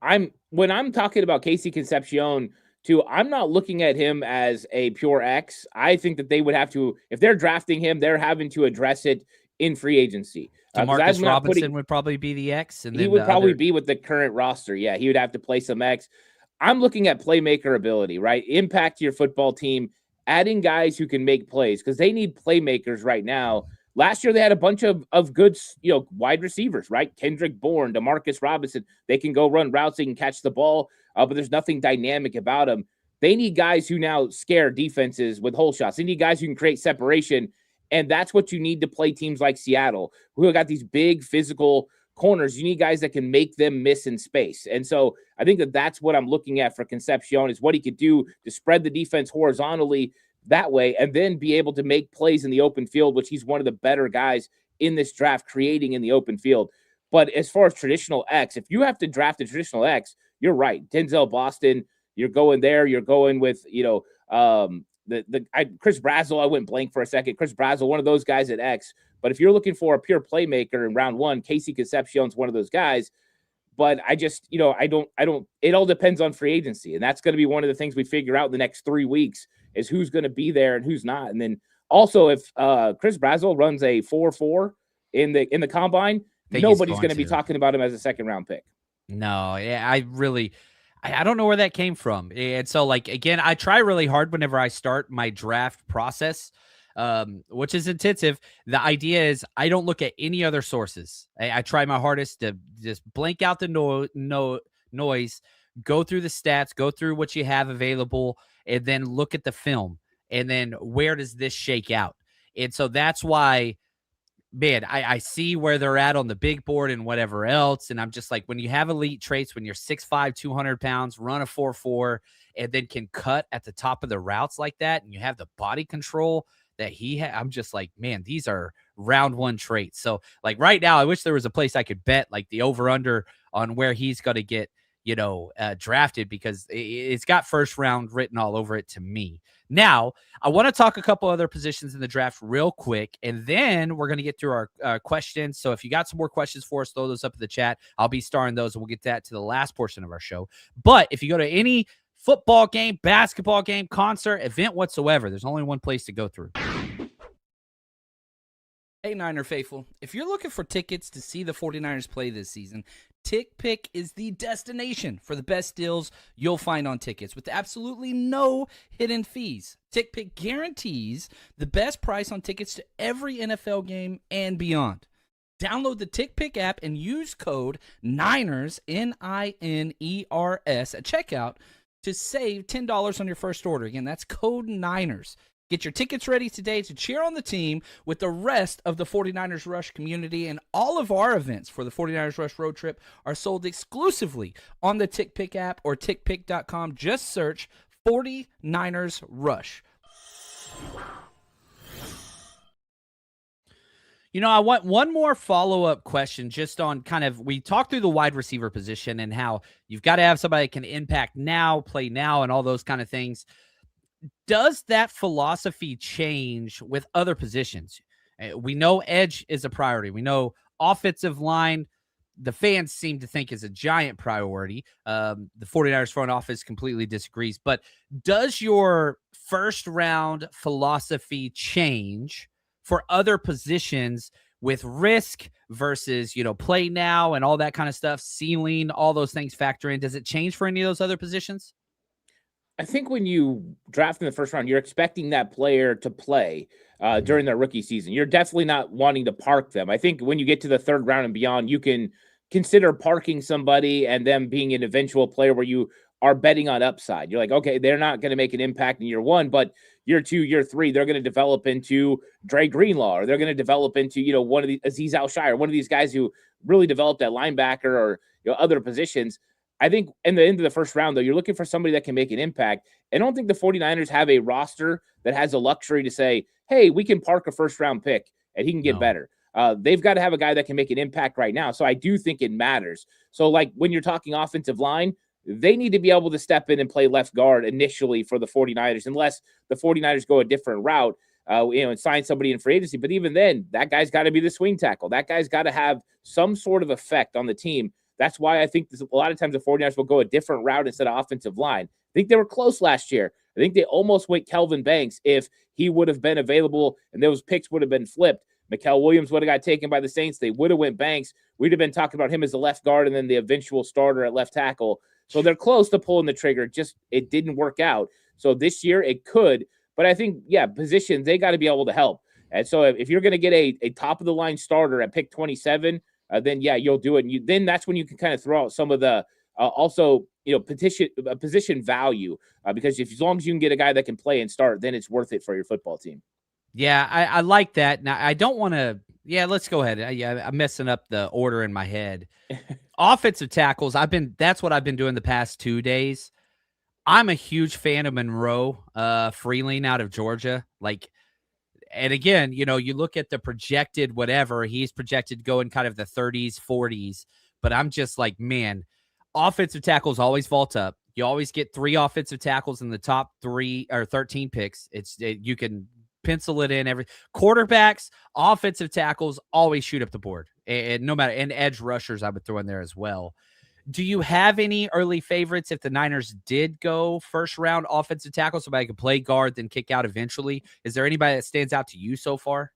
when I'm talking about Casey Concepcion too, I'm not looking at him as a pure X. I think that they would have to, if they're drafting him, they're having to address it in free agency. Demarcus Robinson would probably be the X, and he would probably be with the current roster. Yeah, he would have to play some X. I'm looking at playmaker ability, right? Impact to your football team, adding guys who can make plays because they need playmakers right now. Last year, they had a bunch of good, wide receivers, right? Kendrick Bourne, Demarcus Robinson. They can go run routes, they can catch the ball, but there's nothing dynamic about them. They need guys who now scare defenses with hole shots. They need guys who can create separation, and that's what you need to play teams like Seattle, who have got these big physical corners. You need guys that can make them miss in space. And so I think that's what I'm looking at for Concepcion is what he could do to spread the defense horizontally that way and then be able to make plays in the open field, which he's one of the better guys in this draft creating in the open field. But as far as traditional X, if you have to draft a traditional X, you're right. Denzel Boston, you're going there. You're going with, Chris Brazzell. I went blank for a second. Chris Brazzell, one of those guys at X. But if you're looking for a pure playmaker in round one, Casey Concepcion's one of those guys. But I just, I don't, it all depends on free agency. And that's going to be one of the things we figure out in the next 3 weeks is who's going to be there and who's not. And then also if Chris Brazzell runs a 4.4 in the combine, nobody's going to be talking about him as a second round pick. No, yeah, I don't know where that came from. And so, again, I try really hard whenever I start my draft process, which is intensive. The idea is I don't look at any other sources. I try my hardest to just blank out the noise, go through the stats, go through what you have available, and then look at the film. And then where does this shake out? And so that's why, man, I see where they're at on the big board and whatever else. And I'm just like, when you have elite traits, when you're 6'5", 200 pounds, run a 4.4, and then can cut at the top of the routes like that, and you have the body control that he had, I'm just like, man, these are round one traits. So right now, I wish there was a place I could bet the over under on where he's going to get, drafted, because it's got first round written all over it to me. Now, I want to talk a couple other positions in the draft real quick, and then we're going to get through our questions. So if you got some more questions for us, throw those up in the chat. I'll be starring those, and we'll get that to the last portion of our show. But if you go to any football game, basketball game, concert, event whatsoever, there's only one place to go through. Hey, Niner faithful, if you're looking for tickets to see the 49ers play this season, TickPick is the destination for the best deals you'll find on tickets with absolutely no hidden fees. TickPick guarantees the best price on tickets to every NFL game and beyond. Download the TickPick app and use code NINERS, NINERS, at checkout to save $10 on your first order. Again, that's code NINERS. Get your tickets ready today to cheer on the team with the rest of the 49ers Rush community, and all of our events for the 49ers Rush road trip are sold exclusively on the TickPick app or tickpick.com. Just search 49ers Rush. I want one more follow-up question just on we talked through the wide receiver position and how you've got to have somebody that can impact now, play now, and all those kind of things. Does that philosophy change with other positions? We know edge is a priority. We know offensive line, the fans seem to think is a giant priority. The 49ers front office completely disagrees. But does your first round philosophy change for other positions with risk versus, play now and all that kind of stuff, ceiling, all those things factor in? Does it change for any of those other positions? I think when you draft in the first round, you're expecting that player to play during their rookie season. You're definitely not wanting to park them. I think when you get to the third round and beyond, you can consider parking somebody and them being an eventual player where you are betting on upside. You're like, okay, they're not going to make an impact in year one, but year two, year three, they're going to develop into Dre Greenlaw, or they're going to develop into, one of the Azeez Al-Shire, one of these guys who really developed at linebacker or other positions. I think in the end of the first round, though, you're looking for somebody that can make an impact. I don't think the 49ers have a roster that has a luxury to say, hey, we can park a first-round pick and he can get better. They've got to have a guy that can make an impact right now. So I do think it matters. So, when you're talking offensive line, they need to be able to step in and play left guard initially for the 49ers, unless the 49ers go a different route, and sign somebody in free agency. But even then, that guy's got to be the swing tackle. That guy's got to have some sort of effect on the team. That's why I think a lot of times the 49ers will go a different route instead of offensive line. I think they were close last year. I think they almost went Kelvin Banks if he would have been available and those picks would have been flipped. Mikael Williams would have got taken by the Saints. They would have went Banks. We'd have been talking about him as the left guard and then the eventual starter at left tackle. So they're close to pulling the trigger. Just it didn't work out. So this year it could. But I think, positions, they got to be able to help. And so if you're going to get a top-of-the-line starter at pick 27, then, you'll do it. And then that's when you can kind of throw out some of the position value because as long as you can get a guy that can play and start, then it's worth it for your football team. Yeah, I like that. Now, I don't want to – let's go ahead. I'm messing up the order in my head. Offensive tackles, that's what I've been doing the past 2 days. I'm a huge fan of Monroe Freeling out of Georgia. And again, you look at the projected whatever, he's projected to go in kind of the 30s, 40s. But I'm just like, man, offensive tackles always vault up. You always get 3 offensive tackles in the top 3 or 13 picks. You can pencil it in. Every quarterbacks, offensive tackles always shoot up the board, and no matter, and edge rushers I would throw in there as well. Do you have any early favorites if the Niners did go first round offensive tackle, somebody could play guard then kick out eventually? Is there anybody that stands out to you so far?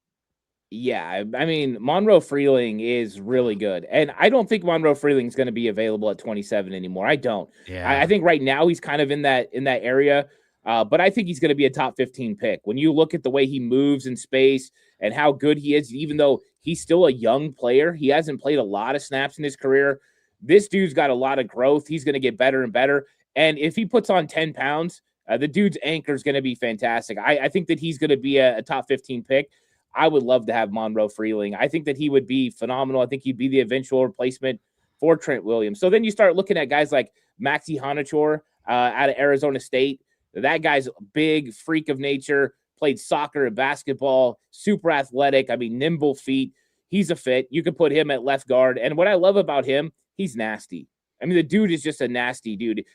Yeah, I mean, Monroe Freeling is really good. And I don't think Monroe Freeling is going to be available at 27 anymore. I don't. Yeah. I think right now he's kind of in that area. But I think he's going to be a top 15 pick. When you look at the way he moves in space and how good he is, even though he's still a young player, he hasn't played a lot of snaps in his career. This dude's got a lot of growth. He's going to get better and better. And if he puts on 10 pounds, the dude's anchor is going to be fantastic. I think that he's going to be a top 15 pick. I would love to have Monroe Freeling. I think that he would be phenomenal. I think he'd be the eventual replacement for Trent Williams. So then you start looking at guys like Maxi Honachor out of Arizona State. That guy's a big freak of nature, played soccer and basketball, super athletic. I mean, nimble feet. He's a fit. You could put him at left guard. And what I love about him, he's nasty. I mean, the dude is just a nasty dude.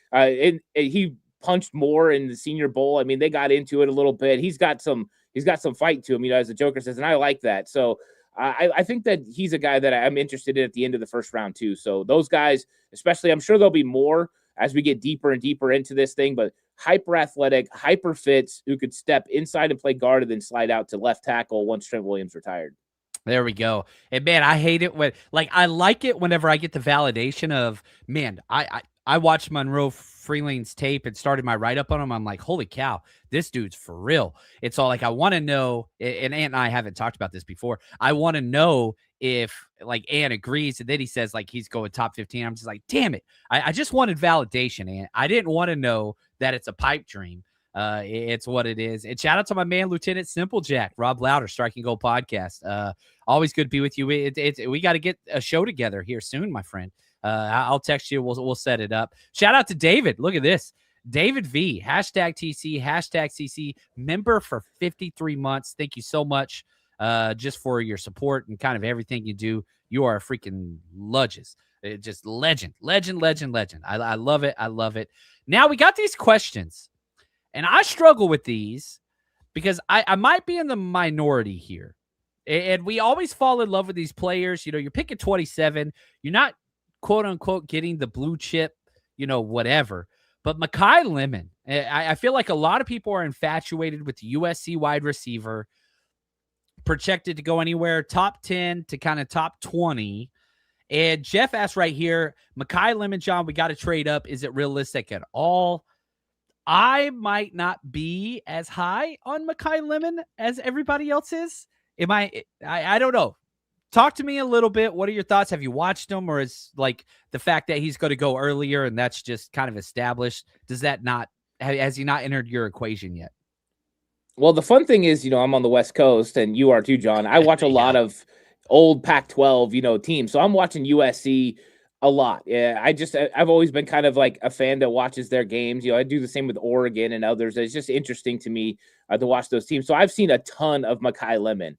He punched more in the Senior Bowl. I mean, they got into it a little bit. He's got some fight to him, as the Joker says, and I like that. So I think that he's a guy that I'm interested in at the end of the first round too. So those guys, especially, I'm sure there'll be more as we get deeper and deeper into this thing, but hyper athletic, hyper fits who could step inside and play guard and then slide out to left tackle once Trent Williams retired. There we go. And man, I hate it when, I like it whenever I get the validation of, man, I watched Monroe Freeling's tape and started my write-up on him. I'm like, holy cow, this dude's for real. It's all I want to know, and Ant and I haven't talked about this before. I want to know if Ant agrees, and then he says he's going top 15. I'm just like, damn it. I just wanted validation, Ant. I didn't want to know that it's a pipe dream. It's what it is. And shout out to my man, Lieutenant Simplejack, Rob Louder, Striking Gold Podcast. Always good to be with you. We got to get a show together here soon, my friend. I'll text you. We'll set it up. Shout out to David. Look at this. David V, #TC, #CC, member for 53 months. Thank you so much just for your support and kind of everything you do. You are a freaking legend. Just legend. I love it. I love it. Now we got these questions, and I struggle with these because I might be in the minority here. And we always fall in love with these players. You're picking 27. You're not, quote unquote, getting the blue chip, whatever. But Mekhi Lemon, I feel like a lot of people are infatuated with the USC wide receiver, projected to go anywhere top 10 to kind of top 20. And Jeff asked right here, Mekhi Lemon, John, we got to trade up. Is it realistic at all? I might not be as high on Mekhi Lemon as everybody else is. I don't know. Talk to me a little bit. What are your thoughts? Have you watched him, or is the fact that he's going to go earlier and that's just kind of established? Has he not entered your equation yet? Well, the fun thing is, I'm on the West Coast and you are too, John. I watch a lot of old Pac-12, teams. So I'm watching USC a lot. Yeah, I've always been kind of like a fan that watches their games. I do the same with Oregon and others. It's just interesting to me to watch those teams. So I've seen a ton of Mekhi Lemon.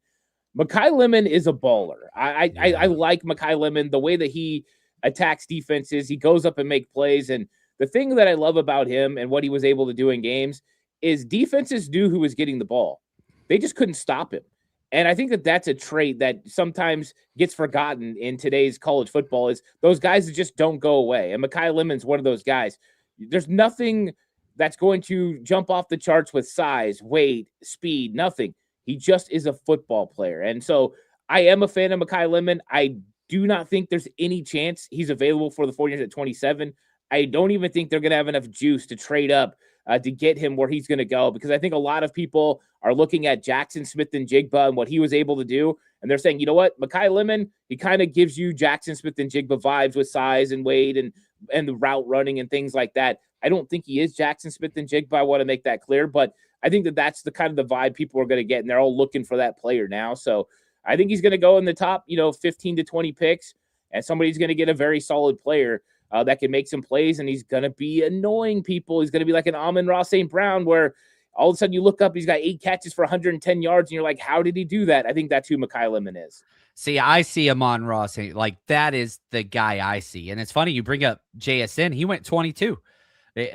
Mekhi Lemon is a baller. I like Mekhi Lemon, the way that he attacks defenses. He goes up and make plays. And the thing that I love about him and what he was able to do in games is defenses knew who was getting the ball. They just couldn't stop him. And I think that that's a trait that sometimes gets forgotten in today's college football is those guys that just don't go away. And Mekhi Lemon's one of those guys. There's nothing that's going to jump off the charts with size, weight, speed, nothing. He just is a football player. And so I am a fan of Mekhi Lemon. I do not think there's any chance he's available for the 49ers at 27. I don't even think they're going to have enough juice to trade up to get him where he's going to go, because I think a lot of people are looking at Jackson Smith-Njigba and what he was able to do, and they're saying, you know what, Mekhi Lemon, he kind of gives you Jackson Smith-Njigba vibes with size and weight and the route running and things like that. I don't think he is Jackson Smith-Njigba. I want to make that clear, but I think that that's the kind of the vibe people are going to get, and they're all looking for that player now. So I think he's going to go in the top, 15 to 20 picks, and somebody's going to get a very solid player that can make some plays, and he's going to be annoying people. He's going to be like an Amon-Ra St. Brown, where all of a sudden you look up, he's got 8 catches for 110 yards, and you're like, how did he do that? I think that's who Mekhi Lemon is. See, I see Amon-Ra St. Like, that is the guy I see. And it's funny, you bring up JSN. He went 22.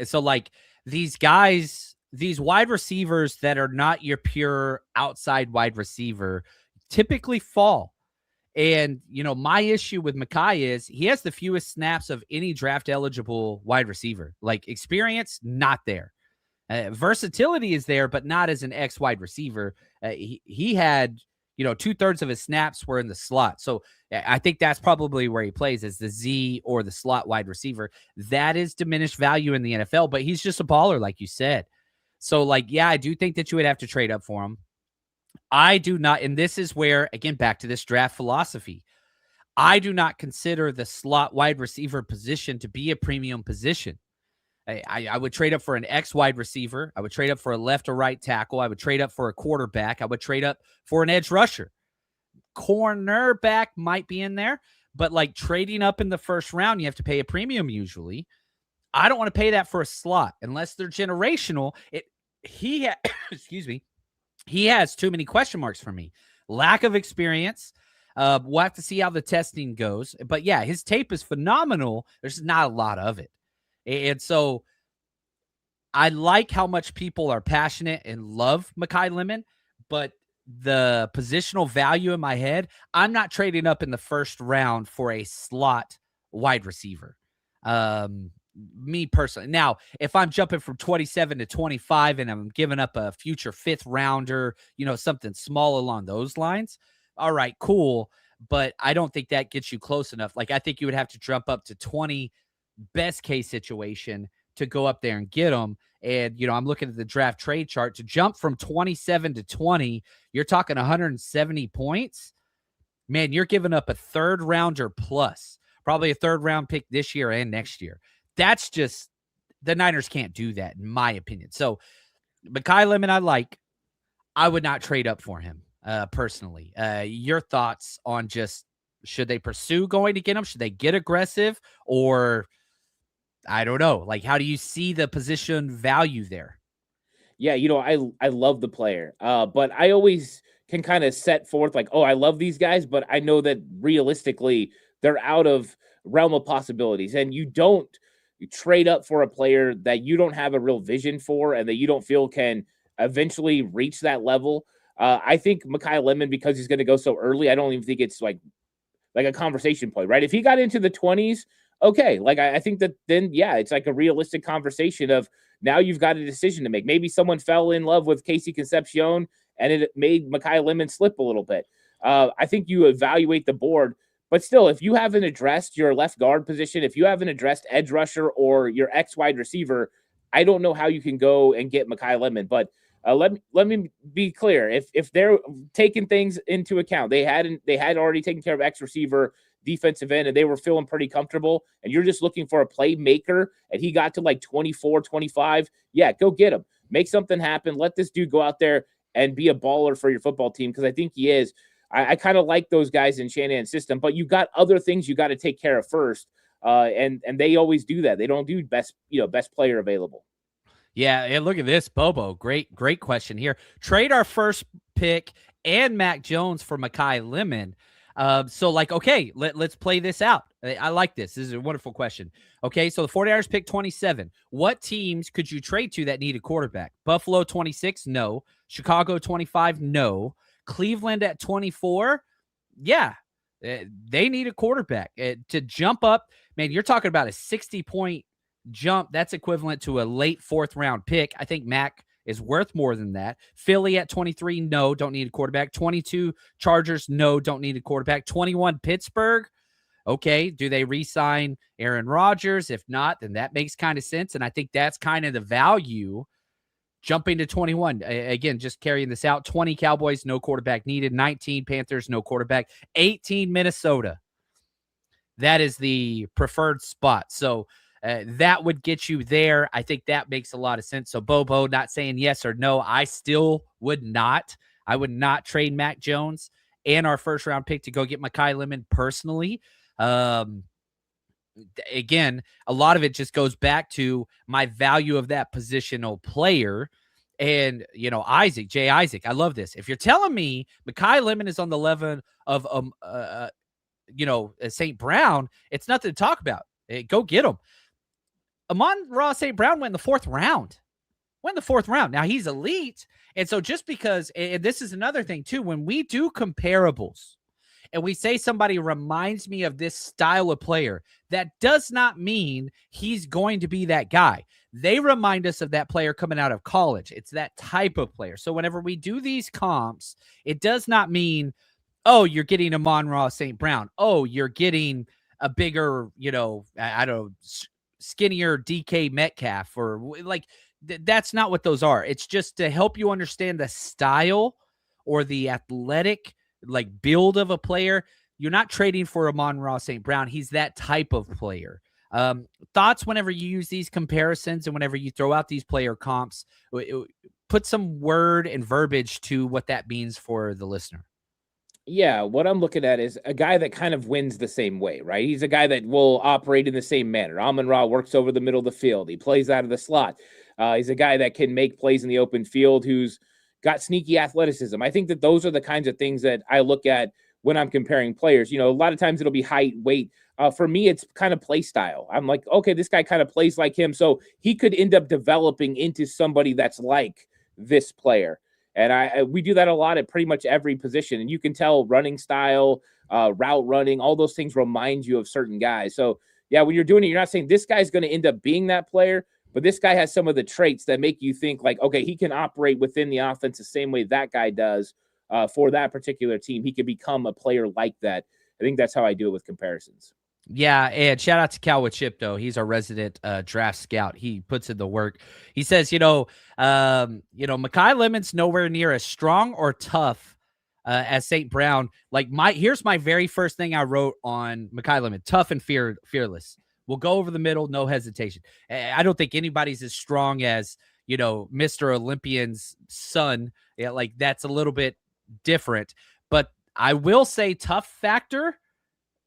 So, like, these guys, these wide receivers that are not your pure outside wide receiver typically fall. And, my issue with Mekhi is he has the fewest snaps of any draft-eligible wide receiver. Like, experience, not there. Versatility is there, but not as an X wide receiver. He had, 2/3 of his snaps were in the slot. So I think that's probably where he plays, as the Z or the slot wide receiver. That is diminished value in the NFL, but he's just a baller, like you said. So, I do think that you would have to trade up for him. I do not, and this is where, again, back to this draft philosophy, I do not consider the slot wide receiver position to be a premium position. I would trade up for an X wide receiver. I would trade up for a left or right tackle. I would trade up for a quarterback. I would trade up for an edge rusher. Cornerback might be in there, but trading up in the first round, you have to pay a premium usually. I don't want to pay that for a slot unless they're generational. Excuse me. He has too many question marks for me. Lack of experience. We'll have to see how the testing goes. But yeah, his tape is phenomenal. There's not a lot of it. And so I like how much people are passionate and love Mekhi Lemon, but the positional value in my head, I'm not trading up in the first round for a slot wide receiver. Me personally. Now, if I'm jumping from 27 to 25 and I'm giving up a future 5th rounder, something small along those lines, all right, cool. But I don't think that gets you close enough. I think you would have to jump up to 20, best case situation, to go up there and get them. And, I'm looking at the draft trade chart to jump from 27 to 20. You're talking 170 points. Man, you're giving up a 3rd rounder plus, probably a 3rd round pick this year and next year. That's just, the Niners can't do that, in my opinion. So Mekhi Lemon, I would not trade up for him personally. Your thoughts on just, should they pursue going to get him? Should they get aggressive? Or I don't know. How do you see the position value there? Yeah, I love the player, but I always can kind of set forth I love these guys, but I know that realistically they're out of realm of possibilities, and you trade up for a player that you don't have a real vision for and that you don't feel can eventually reach that level. I think Mekhi Lemon, because he's going to go so early, I don't even think it's like a conversation point, right? If he got into the 20s, okay. I think that then, yeah, it's like a realistic conversation of, now you've got a decision to make. Maybe someone fell in love with Casey Concepcion and it made Mekhi Lemon slip a little bit. I think you evaluate the board, but still, if you haven't addressed your left guard position, if you haven't addressed edge rusher or your X wide receiver, I don't know how you can go and get Mekhi Lemon. But let me be clear. If they're taking things into account, they had already taken care of X receiver, defensive end, and they were feeling pretty comfortable, and you're just looking for a playmaker, and he got to 24, 25, yeah, go get him. Make something happen. Let this dude go out there and be a baller for your football team, because I think he is. I kind of like those guys in Shanahan's system, but you got other things you got to take care of first, and they always do that. They don't do best player available. Yeah, and look at this, Bobo. Great question here. Trade our first pick and Mac Jones for Mekhi Lemon. Okay, let's play this out. I like this. This is a wonderful question. Okay, so the 49ers pick 27. What teams could you trade to that need a quarterback? Buffalo 26? No. Chicago 25? No. Cleveland at 24? Yeah, they need a quarterback. To jump up, man, you're talking about a 60-point jump. That's equivalent to a late 4th round pick. I think Mac is worth more than that. Philly at 23, no, don't need a quarterback. 22 Chargers, no, don't need a quarterback. 21 Pittsburgh, Okay, do they re-sign Aaron Rodgers? If not, then that makes kind of sense. And I think that's kind of the value jumping to 21. Again, just carrying this out. 20 Cowboys, no quarterback needed. 19 Panthers, no quarterback. 18 Minnesota. That is the preferred spot. So that would get you there. I think that makes a lot of sense. So Bobo not saying yes or no. I still would not. I would not trade Mac Jones and our first round pick to go get Mekhi Lemon personally. Again, a lot of it just goes back to my value of that positional player. And, Jay Isaac, I love this. If you're telling me Mekhi Lemon is on the level of, St. Brown, it's nothing to talk about. Go get him. Amon-Ra St. Brown went in the fourth round. Now, he's elite. And so just because, and this is another thing too, when we do comparables and we say somebody reminds me of this style of player, that does not mean he's going to be that guy. They remind us of that player coming out of college. It's that type of player. So whenever we do these comps, it does not mean, oh, you're getting Amon-Ra St. Brown. Oh, you're getting a bigger, I don't know, skinnier DK Metcalf, or like, that's not what those are. It's just to help you understand the style or the athletic build of a player. You're not trading for Amon-Ra St. Brown. He's that type of player. Thoughts whenever you use these comparisons and whenever you throw out these player comps, put some word and verbiage to what that means for the listener. Yeah, what I'm looking at is a guy that kind of wins the same way, right? He's a guy that will operate in the same manner. Amon-Ra works over the middle of the field. He plays out of the slot. He's a guy that can make plays in the open field, who's got sneaky athleticism. I think that those are the kinds of things that I look at when I'm comparing players. A lot of times it'll be height, weight. For me, it's kind of play style. I'm like, okay, this guy kind of plays like him. So he could end up developing into somebody that's like this player. And we do that a lot at pretty much every position. And you can tell running style, route running, all those things remind you of certain guys. So, yeah, when you're doing it, you're not saying this guy's going to end up being that player, but this guy has some of the traits that make you think like, okay, he can operate within the offense the same way that guy does for that particular team. He could become a player like that. I think that's how I do it with comparisons. Yeah, and shout out to Cal with Chip, though. He's our resident draft scout. He puts in the work. He says, Mekhi Lemon's nowhere near as strong or tough as St. Brown. Here's my very first thing I wrote on Mekhi Lemon: tough and fearless. We'll go over the middle, no hesitation. I don't think anybody's as strong as Mr. Olympian's son. Yeah, that's a little bit different, but I will say tough factor.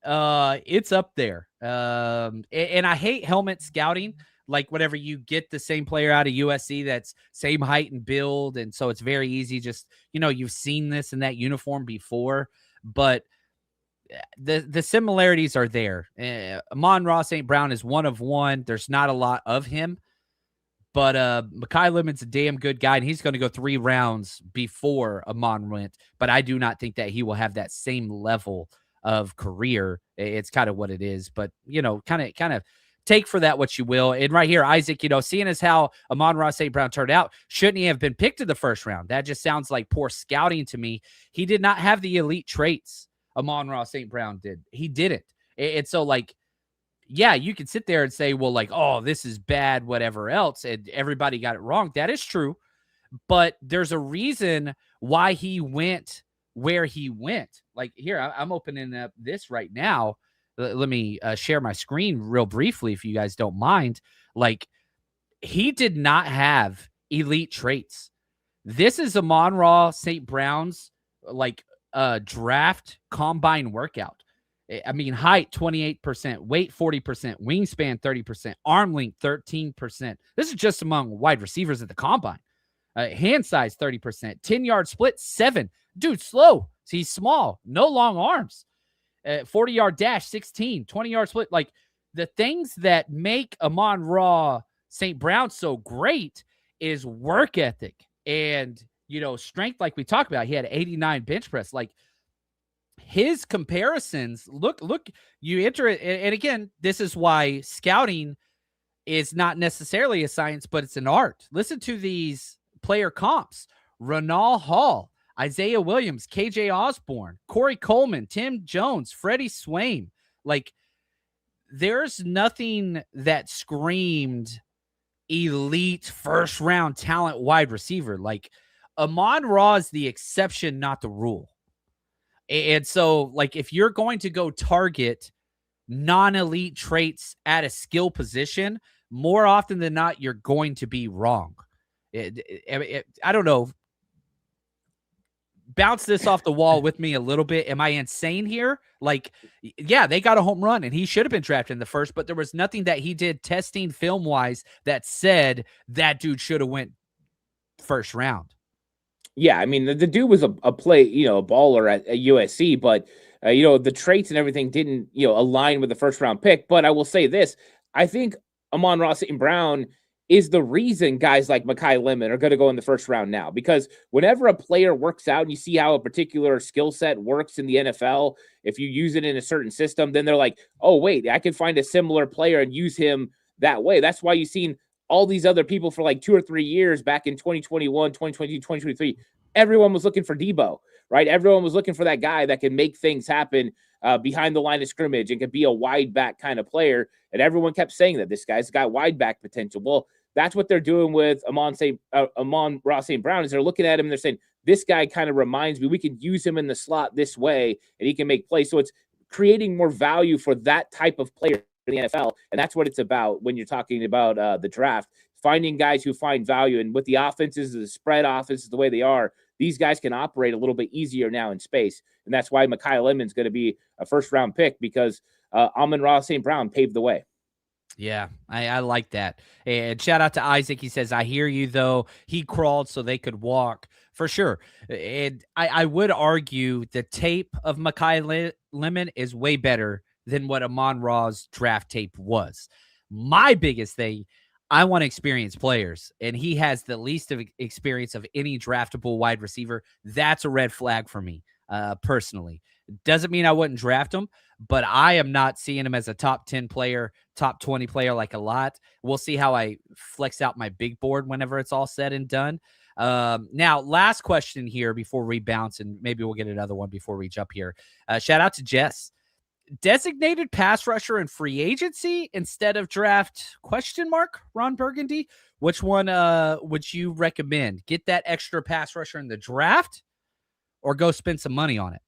It's up there. And I hate helmet scouting. Whenever you get the same player out of USC that's same height and build, and so it's very easy. Just you've seen this in that uniform before, but the similarities are there. Amon-Ra St. Brown is one of one. There's not a lot of him, but Mekhi Lemon's a damn good guy, and he's going to go 3 rounds before Amon went. But I do not think that he will have that same level of career. It's kind of what it is, but kind of take for that what you will. And right here, Isaac, seeing as how Amon-Ra St. Brown turned out, shouldn't he have been picked in the first round? That just sounds like poor scouting to me. He did not have the elite traits Amon-Ra St. Brown did. He didn't. And so yeah, you can sit there and say, well, oh, this is bad, whatever else, and everybody got it wrong. That is true, but there's a reason why he went where he went. Here, I'm opening up this right now. Let me share my screen real briefly, if you guys don't mind. He did not have elite traits. This is Amon-Ra St. Brown's draft combine workout. I mean, height 28%, weight 40%, wingspan 30%, arm length 13%. This is just among wide receivers at the combine. Hand size 30%, 10-yard split 7. Dude, slow. He's small, no long arms. 40-yard dash 16, 20-yard split. The things that make Amon-Ra St. Brown so great is work ethic and strength. Like we talked about, he had 89 bench press. His comparisons, look, you enter it. And again, this is why scouting is not necessarily a science, but it's an art. Listen to these player comps: Ronald Hall, Isaiah Williams, KJ Osborne, Corey Coleman, Tim Jones, Freddie Swain. Like, there's nothing that screamed elite first round talent wide receiver. Like, Amon-Ra is the exception, not the rule. And so, like, if you're going to go target non-elite traits at a skill position, more often than not, you're going to be wrong. I don't know. Bounce this off the wall with me a little bit. Am I insane here? Like, yeah, they got a home run and he should have been drafted in the first, but there was nothing that he did testing film wise that said that dude should have went first round. Yeah, I mean, the dude was a play, a baller at USC, but, the traits and everything didn't, align with the first round pick. But I will say this, I think Amon-Ra St. Brown is the reason guys like Mekhi Lemon are going to go in the first round now, because whenever a player works out and you see how a particular skill set works in the NFL, if you use it in a certain system, then they're like, oh, wait, I can find a similar player and use him that way. That's why you've seen all these other people for like 2 or 3 years back in 2021, 2022, 2023. Everyone was looking for Debo, right? Everyone was looking for that guy that can make things happen behind the line of scrimmage and could be a wide back kind of player. And everyone kept saying that this guy's got wide back potential. Well, that's what they're doing with Amon-Ra St. Brown, is they're looking at him and they're saying, this guy kind of reminds me, we could use him in the slot this way and he can make plays. So it's creating more value for that type of player in the NFL. And that's what it's about when you're talking about the draft, finding guys who find value. And with the offenses, the spread offenses, the way they are, these guys can operate a little bit easier now in space. And that's why Mekhi Lemon's going to be a first round pick, because Amon-Ra St. Brown paved the way. Yeah, I like that. And shout out to Isaac. He says, I hear you, though. He crawled so they could walk. For sure. And I would argue the tape of Mekhi Lemon is way better than what Amon-Ra's draft tape was. My biggest thing, I want experienced players, and he has the least of experience of any draftable wide receiver. That's a red flag for me, personally. Doesn't mean I wouldn't draft him, but I am not seeing him as a top 10 player, top 20 player like a lot. We'll see how I flex out my big board whenever it's all said and done. Now, last question here before we bounce, and maybe we'll get another one before we jump here. Shout out to Jess. Designated pass rusher in free agency instead of draft ? Ron Burgundy. Which one would you recommend? Get that extra pass rusher in the draft or go spend some money on it?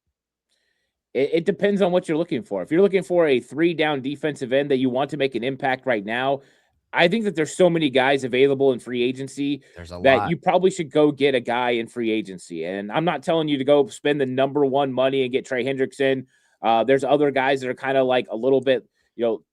It depends on what you're looking for. If you're looking for a 3-down defensive end that you want to make an impact right now, I think that there's so many guys available in free agency that you probably should go get a guy in free agency. And I'm not telling you to go spend the number one money and get Trey Hendrickson. There's other guys that are kind of like a little bit,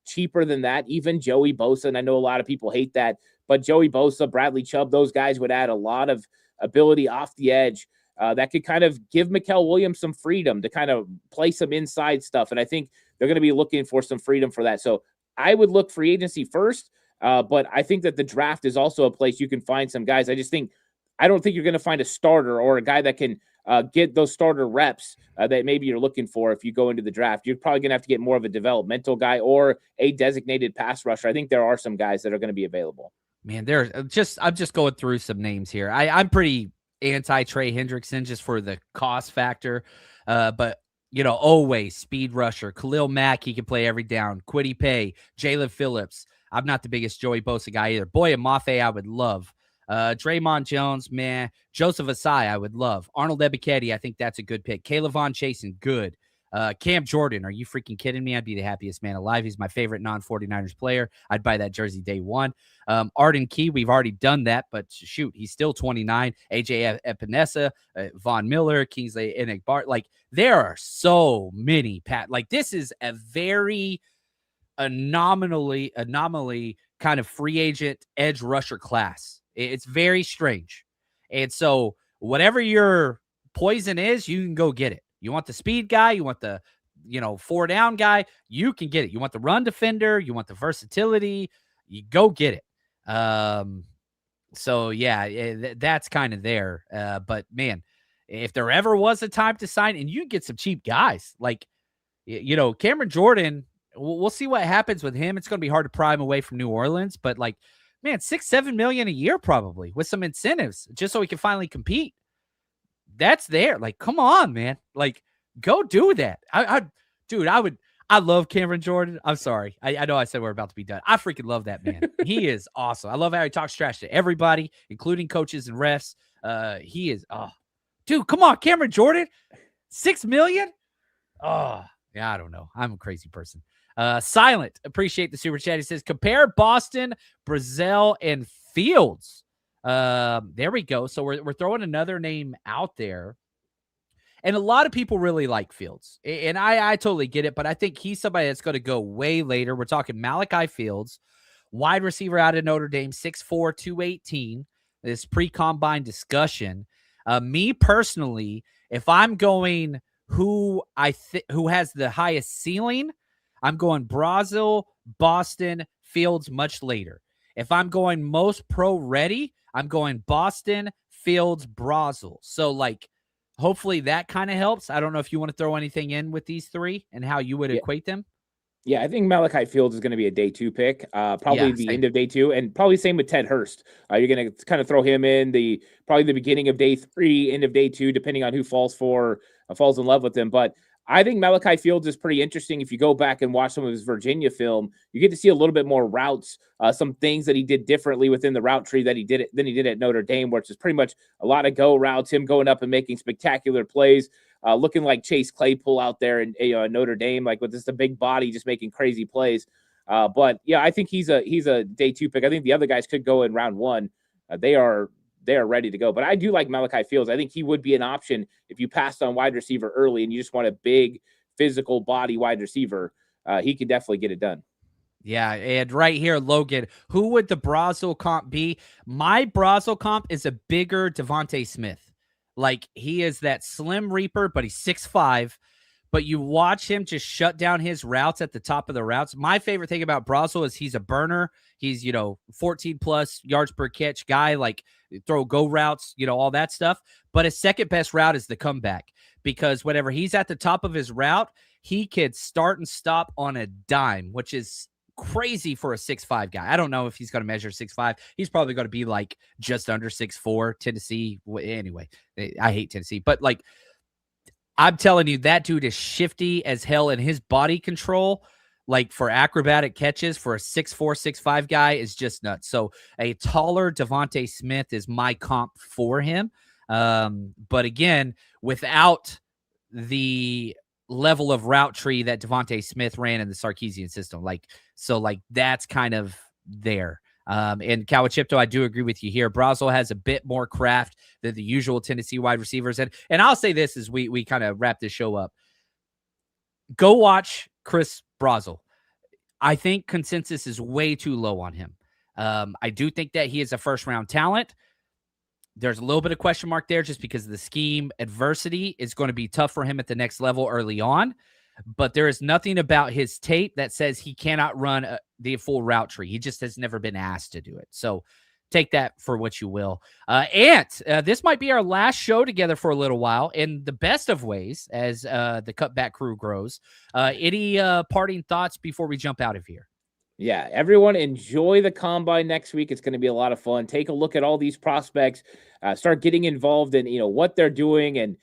cheaper than that. Even Joey Bosa, and I know a lot of people hate that, but Joey Bosa, Bradley Chubb, those guys would add a lot of ability off the edge that could kind of give Mikael Williams some freedom to kind of play some inside stuff. And I think they're going to be looking for some freedom for that. So I would look free agency first, but I think that the draft is also a place you can find some guys. I don't think you're going to find a starter or a guy that can get those starter reps that maybe you're looking for if you go into the draft. You're probably going to have to get more of a developmental guy or a designated pass rusher. I think there are some guys that are going to be available. Man, I'm just going through some names here. I'm pretty anti-Trey Hendrickson just for the cost factor. But, always speed rusher. Khalil Mack, he can play every down. Kwity Paye, Jalen Phillips. I'm not the biggest Joey Bosa guy either. Boy, Mafe, I would love. Draymond Jones, man. Joseph Asai, I would love. Arnold Ebiketie, I think that's a good pick. Caleb Von Chasen, good. Cam Jordan, are you freaking kidding me? I'd be the happiest man alive. He's my favorite non-49ers player. I'd buy that jersey day one. Arden Key, we've already done that, but shoot, he's still 29. AJ Epinesa, Von Miller, Kingsley Enagbart. Like, there are so many, Pat. Like, this is a very anomaly kind of free agent edge rusher class. It's very strange. And so whatever your poison is, you can go get it. You want the speed guy, you want the 4-down guy, you can get it. You want the run defender, you want the versatility, you go get it. So yeah, that's kind of there. But man, if there ever was a time to sign, and you get some cheap guys like, Cameron Jordan, we'll see what happens with him. It's going to be hard to pry him away from New Orleans, but like, man, $6-7 million a year probably with some incentives just so he can finally compete. That's there. Like, come on, man. Like, go do that. I I love Cameron Jordan. I'm sorry. I know I said we're about to be done. I freaking love that man. He is awesome. I love how he talks trash to everybody, including coaches and refs. He is, dude, come on, Cameron Jordan, $6 million. Oh, yeah, I don't know. I'm a crazy person. Silent, appreciate the super chat. He says, compare Boston, Brazil, and Fields. There we go. So we're throwing another name out there. And a lot of people really like Fields. And I totally get it, but I think he's somebody that's going to go way later. We're talking Malachi Fields, wide receiver out of Notre Dame, 6'4", 218. This pre-combine discussion. Me personally, if I'm going who has the highest ceiling, I'm going Brazil, Boston, Fields much later. If I'm going most pro ready, I'm going Boston, Fields, Brazil. So like, hopefully that kind of helps. I don't know if you want to throw anything in with these three and how you would equate them. Yeah, I think Malachi Fields is going to be a day 2 pick, probably the end of day 2, and probably same with Ted Hurst. You're going to kind of throw him in probably the beginning of day 3, end of day 2, depending on who falls in love with him. But I think Malachi Fields is pretty interesting. If you go back and watch some of his Virginia film, you get to see a little bit more routes, some things that he did differently within the route tree than he did at Notre Dame, which is pretty much a lot of go routes, him going up and making spectacular plays, looking like Chase Claypool out there in Notre Dame, like with just a big body, just making crazy plays. But yeah, I think he's a day 2 pick. I think the other guys could go in round 1. They are ready to go. But I do like Malachi Fields. I think he would be an option if you passed on wide receiver early and you just want a big physical body wide receiver. He could definitely get it done. Yeah, and right here, Logan, who would the Brazil comp be? My Brazil comp is a bigger Devontae Smith. Like, he is that slim reaper, but he's 6'5". But you watch him just shut down his routes at the top of the routes. My favorite thing about Brazil is he's a burner. He's, 14-plus yards per catch guy, like throw go routes, all that stuff. But his second best route is the comeback, because whenever he's at the top of his route, he can start and stop on a dime, which is crazy for a 6'5" guy. I don't know if he's going to measure 6'5". He's probably going to be like just under 6'4". Tennessee. Anyway, I hate Tennessee, but like, I'm telling you, that dude is shifty as hell, and his body control, like for acrobatic catches for a 6'4", 6'5" guy, is just nuts. So a taller Devontae Smith is my comp for him. But again, without the level of route tree that Devontae Smith ran in the Sarkisian system. So that's kind of there. And Kawachipto, I do agree with you here. Brazil has a bit more craft than the usual Tennessee wide receivers. And I'll say this as we kind of wrap this show up. Go watch Chris Brazil. I think consensus is way too low on him. I do think that he is a first-round talent. There's a little bit of question mark there just because of the scheme. Adversity is going to be tough for him at the next level early on. But there is nothing about his tape that says he cannot run the full route tree. He just has never been asked to do it. So take that for what you will. Ant, this might be our last show together for a little while in the best of ways as the Cutback crew grows. Any parting thoughts before we jump out of here? Yeah, everyone enjoy the combine next week. It's going to be a lot of fun. Take a look at all these prospects, start getting involved in, what they're doing, and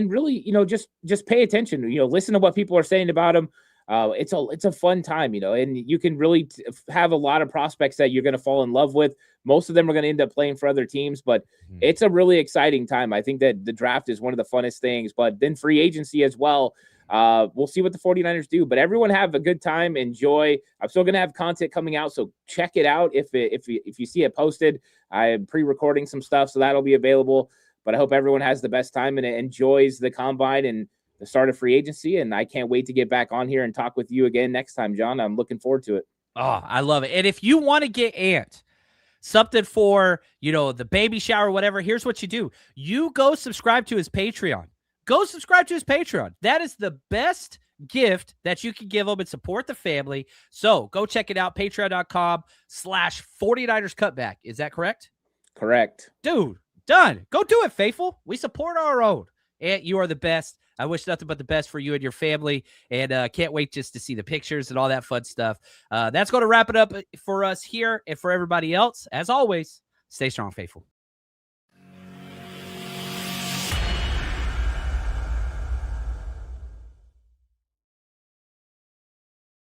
really, just pay attention, listen to what people are saying about them. It's a fun time, and you can really have a lot of prospects that you're going to fall in love with. Most of them are going to end up playing for other teams, but it's a really exciting time. I think that the draft is one of the funnest things, but then free agency as well. We'll see what the 49ers do, but everyone have a good time. Enjoy. I'm still going to have content coming out, so check it out. If you see it posted, I'm pre-recording some stuff, so that'll be available. But I hope everyone has the best time and enjoys the combine and the start of free agency. And I can't wait to get back on here and talk with you again next time, John. I'm looking forward to it. Oh, I love it. And if you want to get Ant something for, the baby shower, whatever, here's what you do. You go subscribe to his Patreon. Go subscribe to his Patreon. That is the best gift that you can give him and support the family. So go check it out. Patreon.com/49ers Cutback. Is that correct? Correct. Dude, done. Go do it, faithful. We support our own. And you are the best. I wish nothing but the best for you and your family. And can't wait just to see the pictures and all that fun stuff. That's going to wrap it up for us here and for everybody else. As always, stay strong, faithful.